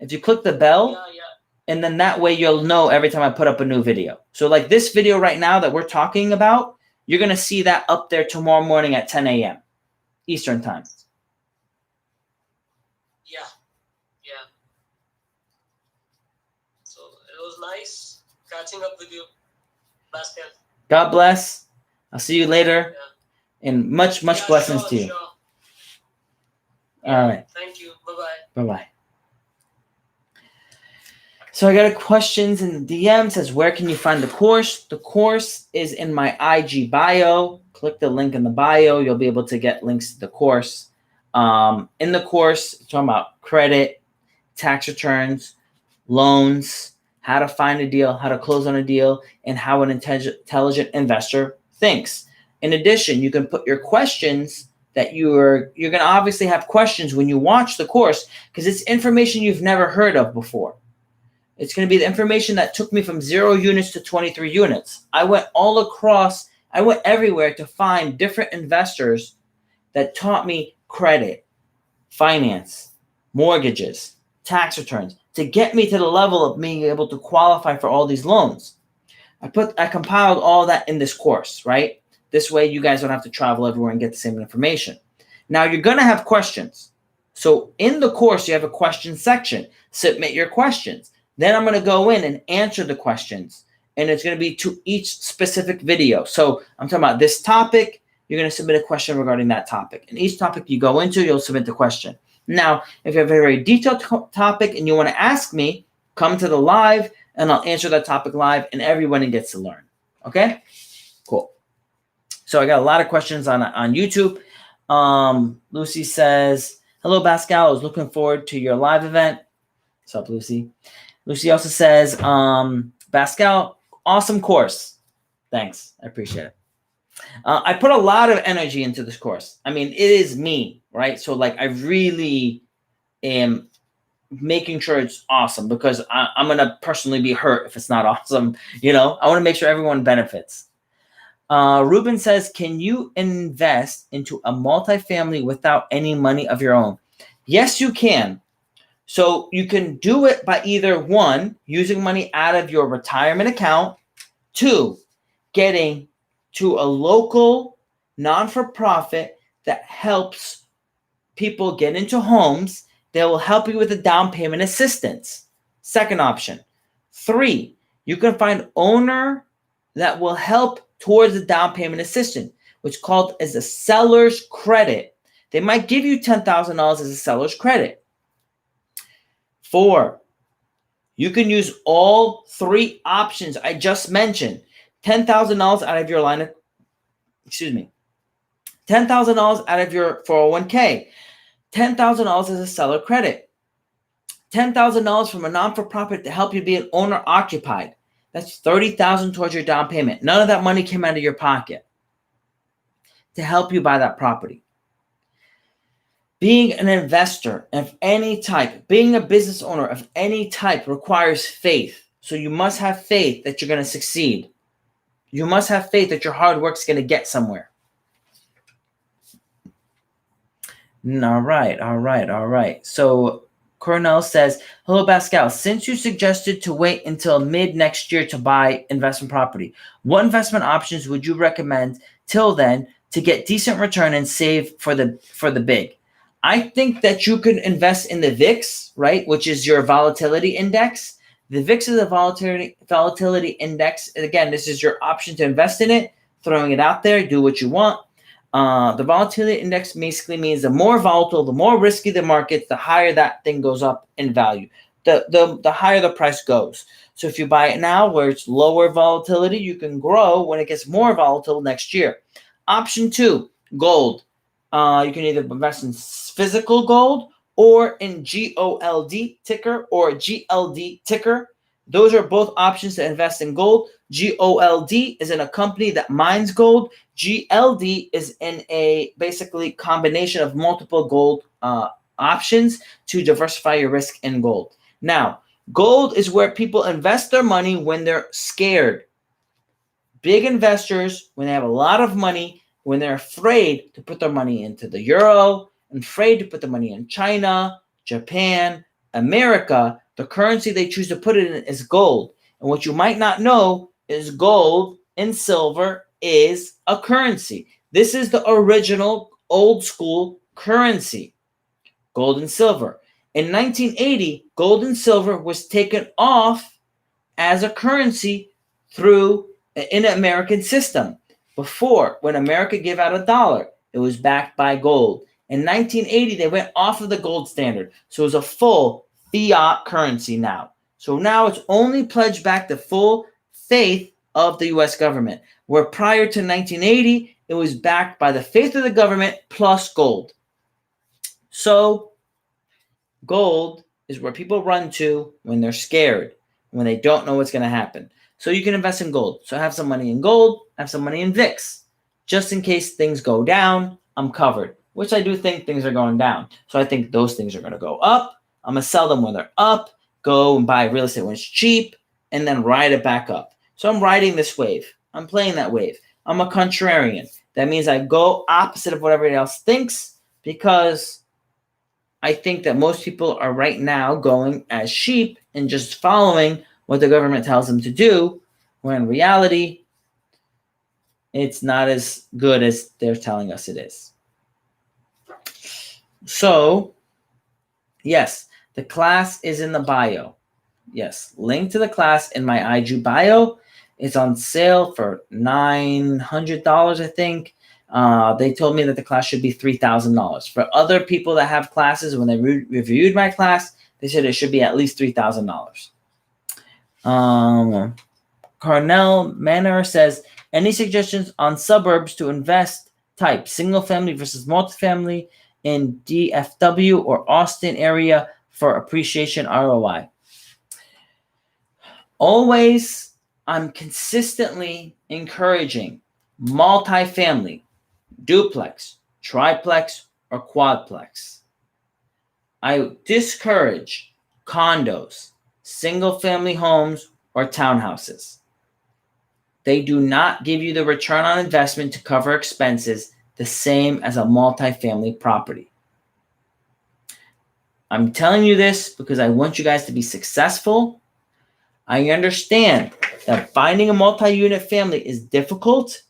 If you click the bell, Yeah. and then that way you'll know every time I put up a new video. So like this video right now that we're talking about, you're going to see that up there tomorrow morning at 10 a.m. Eastern time. Yeah. So it was nice catching up with you, Pascal. God bless. I'll see you later. Yeah. And much blessings to you. Sure. All right. Thank you. Bye-bye. Bye-bye. So I got a questions in the DM. Says, where can you find the course? The course is in my IG bio. Click the link in the bio. You'll be able to get links to the course. In the course, it's talking about credit, tax returns, loans, how to find a deal, how to close on a deal, and how an intelligent investor thinks. In addition, you can put your questions that you're going to obviously have questions when you watch the course because it's information you've never heard of before. It's going to be the information that took me from 0 units to 23 units. I went all across, I went everywhere to find different investors that taught me credit, finance, mortgages, tax returns to get me to the level of being able to qualify for all these loans. I compiled all that in this course, right? This way you guys don't have to travel everywhere and get the same information. Now you're going to have questions. So in the course, you have a question section. Submit your questions. Then I'm going to go in and answer the questions. And it's going to be to each specific video. So I'm talking about this topic. You're going to submit a question regarding that topic. And each topic you go into, you'll submit the question. Now, if you have a very detailed topic and you want to ask me, come to the live and I'll answer that topic live and everybody gets to learn. Okay? Cool. So I got a lot of questions on YouTube. Lucy says, hello, Pascal. I was looking forward to your live event. What's up, Lucy? Lucy also says, Pascal, awesome course. Thanks. I appreciate it. I put a lot of energy into this course. I mean, it is me, right? So like I really am making sure it's awesome because I'm going to personally be hurt if it's not awesome. You know, I want to make sure everyone benefits. Ruben says, can you invest into a multifamily without any money of your own? Yes, you can. So you can do it by either 1, using money out of your retirement account, 2, getting to a local non-for-profit that helps people get into homes. They will help you with the down payment assistance. Second option. 3, you can find owner that will help towards the down payment assistance, which is called as a seller's credit. They might give you $10,000 as a seller's credit. 4, you can use all 3 options I just mentioned. $10,000 out of your line of, $10,000 out of your 401k, $10,000 as a seller credit, $10,000 from a non-for-profit to help you be an owner occupied. That's $30,000 towards your down payment. None of that money came out of your pocket to help you buy that property. Being an investor of any type, being a business owner of any type requires faith. So you must have faith that you're going to succeed. You must have faith that your hard work is going to get somewhere. All right. So Cornell says, hello, Pascal. Since you suggested to wait until mid next year to buy investment property, what investment options would you recommend till then to get decent return and save for the big? I think that you can invest in the VIX, right, which is your volatility index. The VIX is a volatility index. And again, this is your option to invest in it, throwing it out there, do what you want. The volatility index basically means the more volatile, the more risky the market, the higher that thing goes up in value. The higher the price goes. So if you buy it now where it's lower volatility, you can grow when it gets more volatile next year. Option 2, gold. You can either invest in physical gold or in GOLD ticker or GLD ticker. Those are both options to invest in gold. GOLD is in a company that mines gold. GLD is in a basically combination of multiple gold options to diversify your risk in gold. Now, gold is where people invest their money when they're scared. Big investors, when they have a lot of money, when they're afraid to put their money into the euro, afraid to put the money in China, Japan, America, the currency they choose to put it in is gold. And what you might not know is gold and silver is a currency. This is the original old school currency, gold and silver. In 1980, gold and silver was taken off as a currency through in an American system. Before, when America gave out $1, it was backed by gold. In 1980, they went off of the gold standard. So it was a full fiat currency now. So now it's only pledged back to full faith of the U.S. government, where prior to 1980, it was backed by the faith of the government plus gold. So gold is where people run to when they're scared, when they don't know what's going to happen. So you can invest in gold. So have some money in gold, have some money in VIX. Just in case things go down, I'm covered, which I do think things are going down. So I think those things are going to go up. I'm going to sell them when they're up, go and buy real estate when it's cheap, and then ride it back up. So I'm riding this wave. I'm playing that wave. I'm a contrarian. That means I go opposite of what everybody else thinks because I think that most people are right now going as sheep and just following what the government tells them to do, when in reality, it's not as good as they're telling us it is. So, yes, the class is in the bio. Yes, link to the class in my IG bio. It's on sale for $900, I think. They told me that the class should be $3,000. For other people that have classes, when they reviewed my class, they said it should be at least $3,000. Carnell Manor says, any suggestions on suburbs to invest type, single family versus multifamily in DFW or Austin area for appreciation ROI? Always, I'm consistently encouraging multifamily, duplex, triplex, or quadplex. I discourage condos, single family homes, or townhouses. They do not give you the return on investment to cover expenses the same as a multifamily property. I'm telling you this because I want you guys to be successful. I understand that finding a multi-unit family is difficult.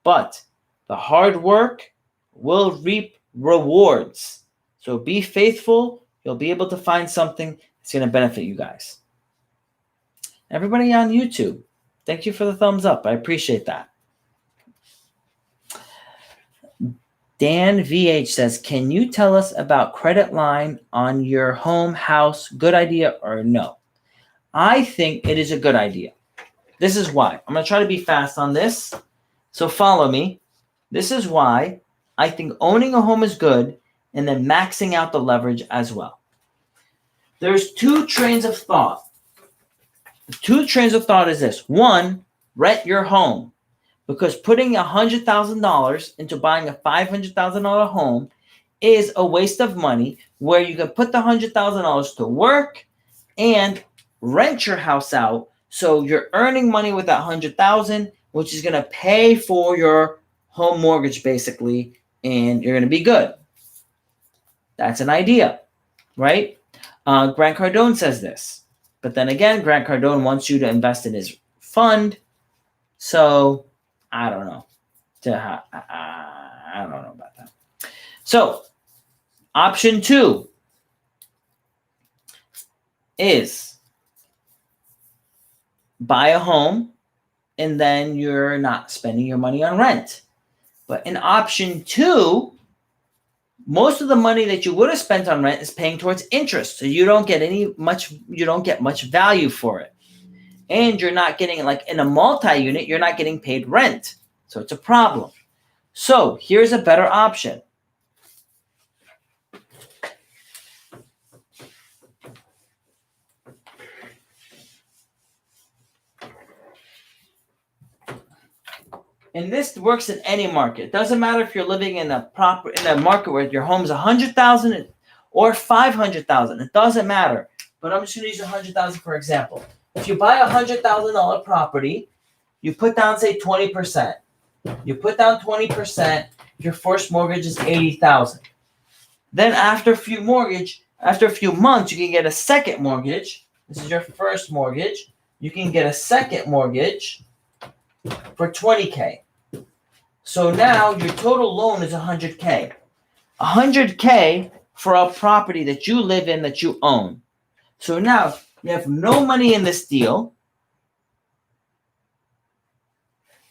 but the hard work will reap rewards. So be faithful. You'll be able to find something that's going to benefit you guys. Everybody on YouTube, thank you for the thumbs up. I appreciate that. Dan VH says, can you tell us about credit line on your home, house? Good idea or no? I think it is a good idea. This is why. I'm going to try to be fast on this. So follow me. This is why I think owning a home is good and then maxing out the leverage as well. There's two trains of thought. The two trains of thought is this. One, rent your home. Because putting $100,000 into buying a $500,000 home is a waste of money, where you can put the $100,000 to work and rent your house out. So you're earning money with that $100,000, which is going to pay for your home mortgage basically, and you're going to be good. That's an idea, right? Grant Cardone says this. But then again, Grant Cardone wants you to invest in his fund. So I don't know. I don't know about that. So option 2 is buy a home and then you're not spending your money on rent. But in option 2, most of the money that you would have spent on rent is paying towards interest. So you don't get much value for it. And you're not getting, like in a multi-unit, you're not getting paid rent. So it's a problem. So here's a better option. And this works in any market. It doesn't matter if you're living in a market where your home is $100,000 or $500,000. It doesn't matter. But I'm just going to use $100,000 for example. If you buy a $100,000 property, you put down, say, 20%. You put down 20%, your first mortgage is $80,000. Then after a few months, you can get a second mortgage. This is your first mortgage. You can get a second mortgage for $20K. So now your total loan is $100K. $100K for a property that you live in, that you own. So now you have no money in this deal.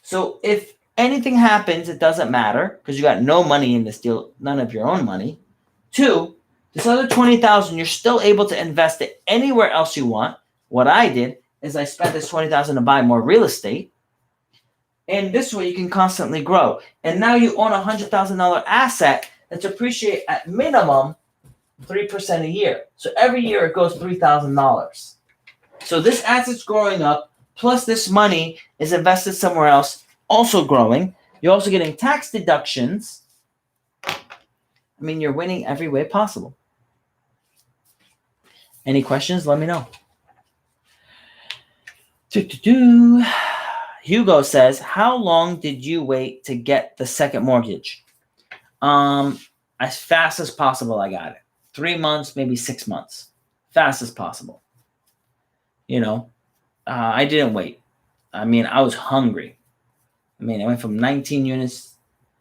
So if anything happens, it doesn't matter because you got no money in this deal, none of your own money. 2, this other $20,000, you're still able to invest it anywhere else you want. What I did is I spent this $20,000 to buy more real estate. And this way you can constantly grow. And now you own a $100,000 asset that's appreciated at minimum 3% a year. So every year it goes $3,000. So this asset's growing up, plus this money is invested somewhere else, also growing. You're also getting tax deductions. I mean, you're winning every way possible. Any questions? Let me know. Hugo says, how long did you wait to get the second mortgage? As fast as possible, I got it. 3 months, maybe 6 months. Fast as possible. I didn't wait. I mean, I was hungry. I mean, I went from 19 units,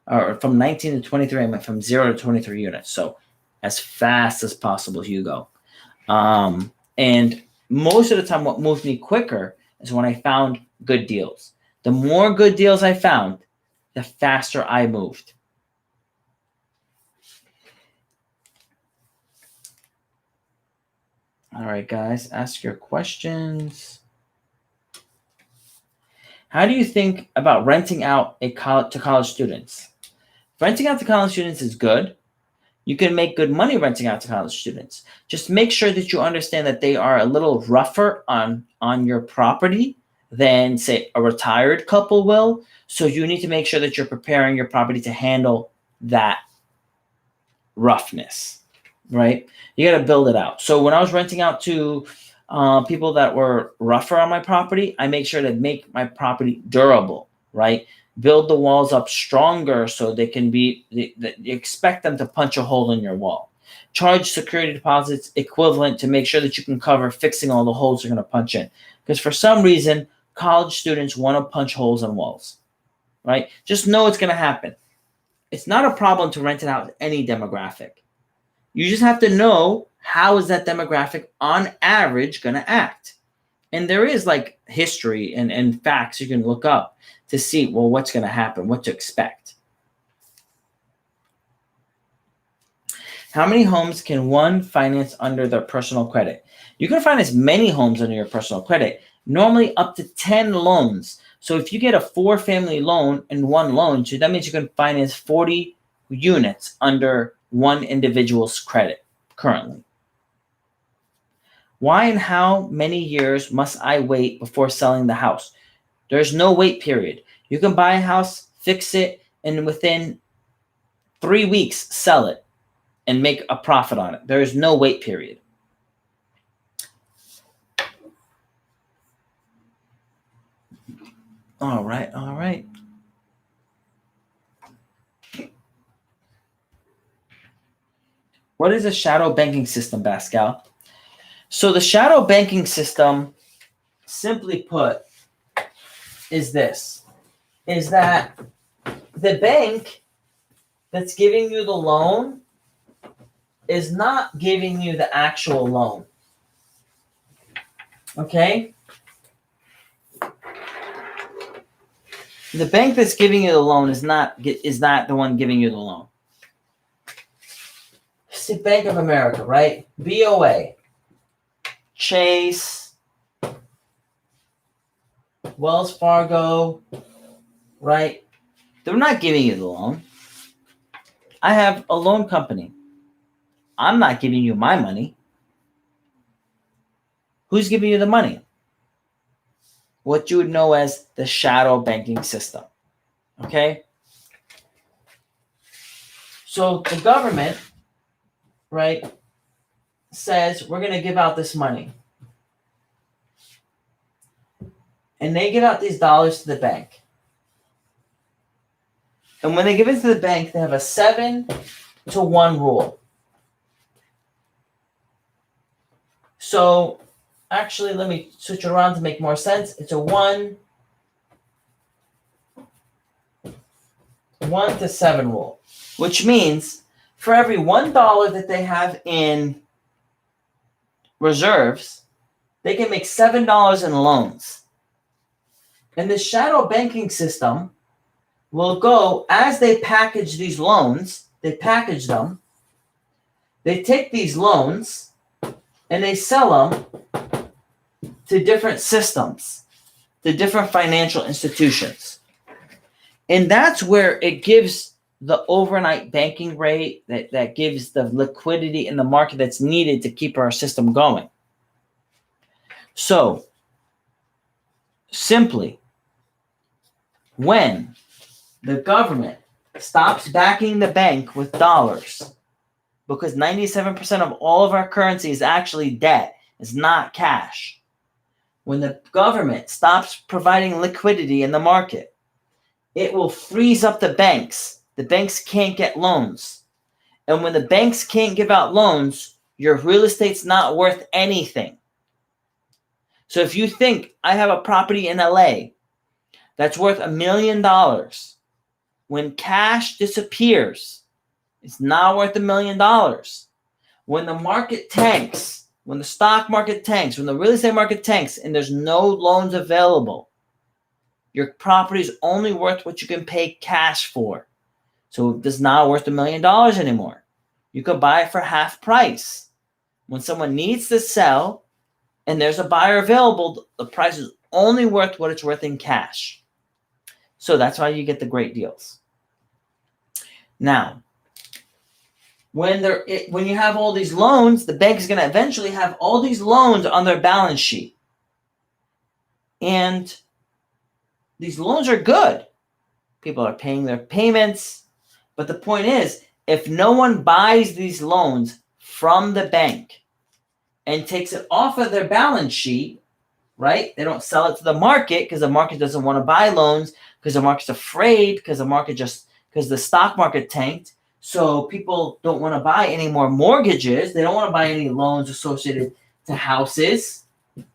or from 19 to 23. I went from 0 to 23 units. So as fast as possible, Hugo. And most of the time, what moved me quicker is when I found good deals. The more good deals I found, the faster I moved. All right, guys, ask your questions. How do you think about renting out to college students? Renting out to college students is good. You can make good money renting out to college students. Just make sure that you understand that they are a little rougher on your property than, say, a retired couple will. So you need to make sure that you're preparing your property to handle that roughness, right? You got to build it out. So when I was renting out to people that were rougher on my property, I make sure to make my property durable, right? Build the walls up stronger so they can be, you expect them to punch a hole in your wall. Charge security deposits equivalent to make sure that you can cover fixing all the holes you're going to punch in. Because for some reason, college students want to punch holes in walls. right? Just know it's going to happen. It's not a problem to rent it out to any demographic. You just have to know how is that demographic on average going to act. And there is like history and facts you can look up to see, well, what's going to happen, what to expect. How many homes can one finance under their personal credit? You can finance many homes under your personal credit, normally up to 10 loans. So if you get a 4-family loan and one loan, that means you can finance 40 units under one individual's credit currently. Why and how many years must I wait before selling the house? There's no wait period. You can buy a house, fix it, and within 3 weeks, sell it and make a profit on it. There is no wait period. All right. What is a shadow banking system, Pascal? So the shadow banking system, simply put, is that the bank that's giving you the loan is not giving you the actual loan. Okay? The bank that's giving you the loan is not the one giving you the loan. See, Bank of America, right? BOA, Chase, Wells Fargo, right? They're not giving you the loan. I have a loan company. I'm not giving you my money. Who's giving you the money? What you would know as the shadow banking system. Okay? So the government, right, says we're going to give out this money. And they give out these dollars to the bank. And when they give it to the bank, they have a 7-to-1 rule. So actually, let me switch it around to make more sense. It's a 1 to 7 rule, which means for every $1 that they have in reserves, they can make $7 in loans. And the shadow banking system will go, as they package these loans, they package them, they take these loans, and they sell them to different systems, to different financial institutions. And that's where it gives the overnight banking rate, that gives the liquidity in the market that's needed to keep our system going. So, simply, when the government stops backing the bank with dollars, because 97% of all of our currency is actually debt, it's not cash. When the government stops providing liquidity in the market, it will freeze up the banks. The banks can't get loans. And when the banks can't give out loans, your real estate's not worth anything. So if you think I have a property in LA that's worth $1 million, when cash disappears, it's not worth $1 million. When the market tanks, when the stock market tanks, when the real estate market tanks, and there's no loans available, your property is only worth what you can pay cash for. So it's not worth $1 million anymore. You could buy it for half price. When someone needs to sell and there's a buyer available, the price is only worth what it's worth in cash. So that's why you get the great deals. Now, when you have all these loans, the bank is going to eventually have all these loans on their balance sheet. And these loans are good. People are paying their payments. But the point is, if no one buys these loans from the bank and takes it off of their balance sheet, right? They don't sell it to the market because the market doesn't want to buy loans, because the market's afraid, because the stock market tanked. So people don't want to buy any more mortgages. They don't want to buy any loans associated to houses,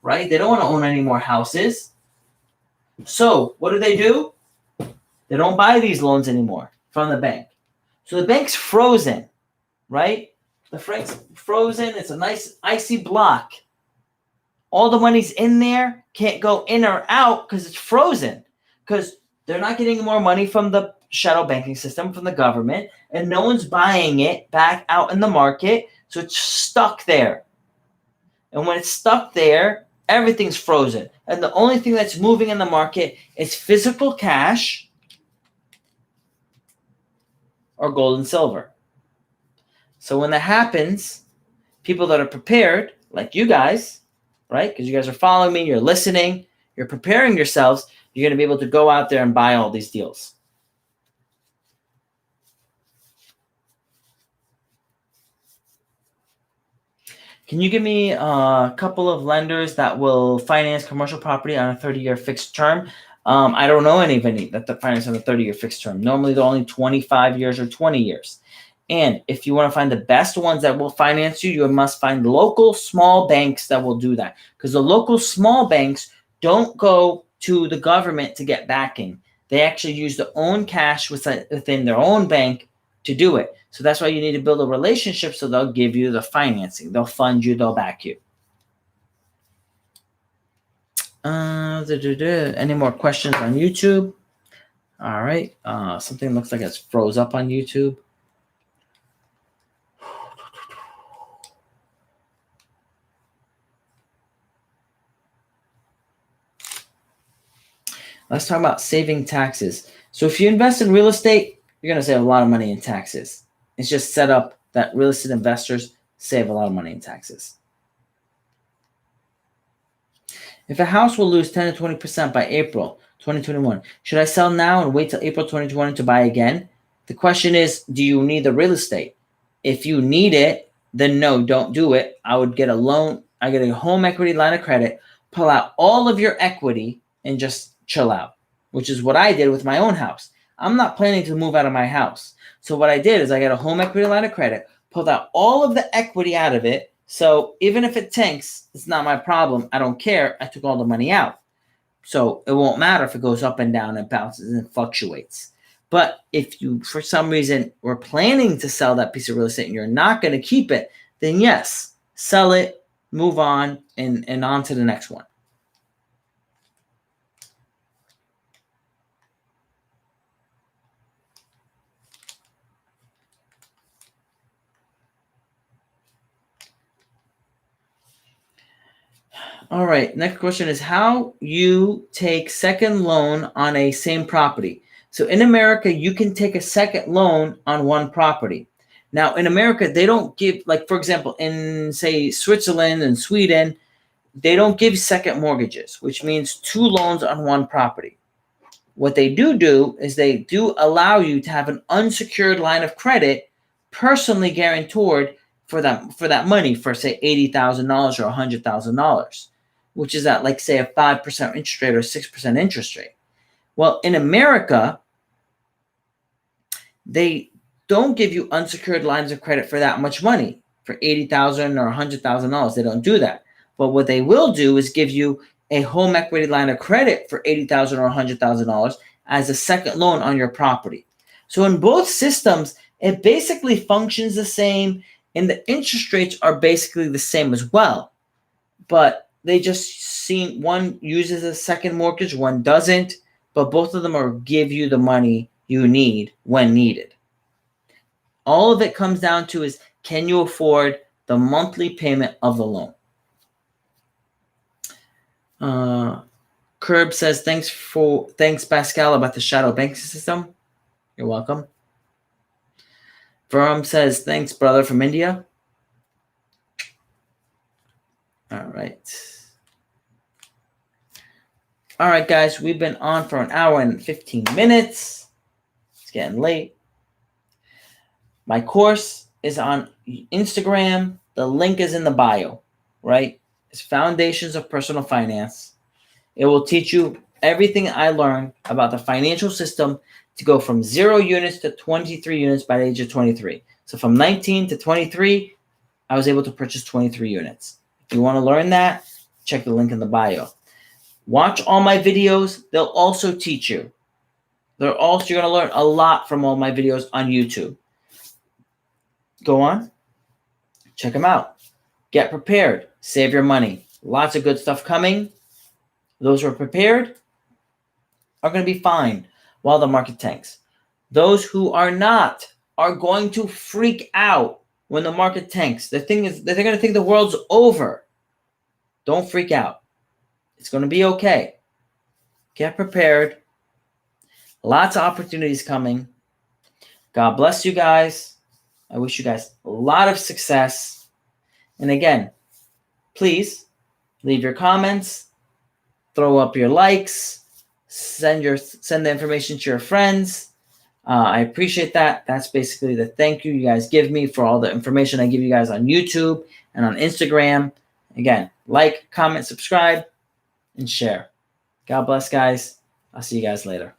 right? They don't want to own any more houses. So what do? They don't buy these loans anymore from the bank. So the bank's frozen, right? The frank's frozen. It's a nice icy block. All the money's in there, can't go in or out because it's frozen. Because they're not getting more money from the shadow banking system, from the government, and no one's buying it back out in the market. So it's stuck there. And when it's stuck there, everything's frozen. And the only thing that's moving in the market is physical cash or gold and silver. So when that happens, people that are prepared, like you guys, right? Because you guys are following me, you're listening, you're preparing yourselves, you're going to be able to go out there and buy all these deals. Can you give me a couple of lenders that will finance commercial property on a 30-year fixed term? I don't know any that finance on a 30-year fixed term. Normally, they're only 25 years or 20 years. And if you want to find the best ones that will finance you, you must find local small banks that will do that. Because the local small banks don't go to the government to get backing. They actually use their own cash within their own bank to do it. So that's why you need to build a relationship so they'll give you the financing. They'll fund you. They'll back you. Any more questions on YouTube? All right. Something looks like it's froze up on YouTube. Let's talk about saving taxes. So if you invest in real estate, you're going to save a lot of money in taxes. It's just set up that real estate investors save a lot of money in taxes. If a house will lose 10 to 20% by April 2021, should I sell now and wait till April 2020 to buy again? The question is, do you need the real estate? If you need it, then no, don't do it. I would get a loan. I get a home equity line of credit, pull out all of your equity and just chill out, which is what I did with my own house. I'm not planning to move out of my house. So what I did is I got a home equity line of credit, pulled out all of the equity out of it. So even if it tanks, it's not my problem. I don't care. I took all the money out. So it won't matter if it goes up and down and bounces and fluctuates. But if you, for some reason, were planning to sell that piece of real estate and you're not going to keep it, then yes, sell it, move on, and on to the next one. All right, next question is how you take second loan on a same property. So in America, you can take a second loan on one property. Now in America, they don't give, like for example, in say Switzerland and Sweden, they don't give second mortgages, which means two loans on one property. What they do is they do allow you to have an unsecured line of credit personally guaranteed for that money for say $80,000 or $100,000, which is at like say a 5% interest rate or 6% interest rate. Well, in America, they don't give you unsecured lines of credit for that much money, for $80,000 or $100,000. They don't do that. But what they will do is give you a home equity line of credit for $80,000 or $100,000 as a second loan on your property. So in both systems, it basically functions the same, and the interest rates are basically the same as well. But they just seem, one uses a second mortgage, one doesn't, but both of them are give you the money you need when needed. All of it comes down to is, can you afford the monthly payment of the loan? Curb says, thanks Pascal about the shadow banking system. You're welcome. Verm says, thanks brother from India. All right, guys, we've been on for an hour and 15 minutes. It's getting late. My course is on Instagram. The link is in the bio, right? It's Foundations of Personal Finance. It will teach you everything I learned about the financial system to go from 0 units to 23 units by the age of 23. So from 19 to 23, I was able to purchase 23 units. If you want to learn that, check the link in the bio. Watch all my videos. They'll also teach you You're going to learn a lot from all my videos on YouTube. Go on, check them out. Get prepared. Save your money. Lots of good stuff coming. Those who are prepared are going to be fine while the market tanks. Those who are not are going to freak out when the market tanks. The thing is, they're going to think the world's over. Don't freak out. It's going to be okay. Get prepared. Lots of opportunities coming. God bless you guys. I wish you guys a lot of success. And again, please leave your comments, throw up your likes, send the information to your friends. I appreciate that. That's basically the thank you guys give me for all the information I give you guys on YouTube and on Instagram. Again, like, comment, subscribe, and share. God bless, guys. I'll see you guys later.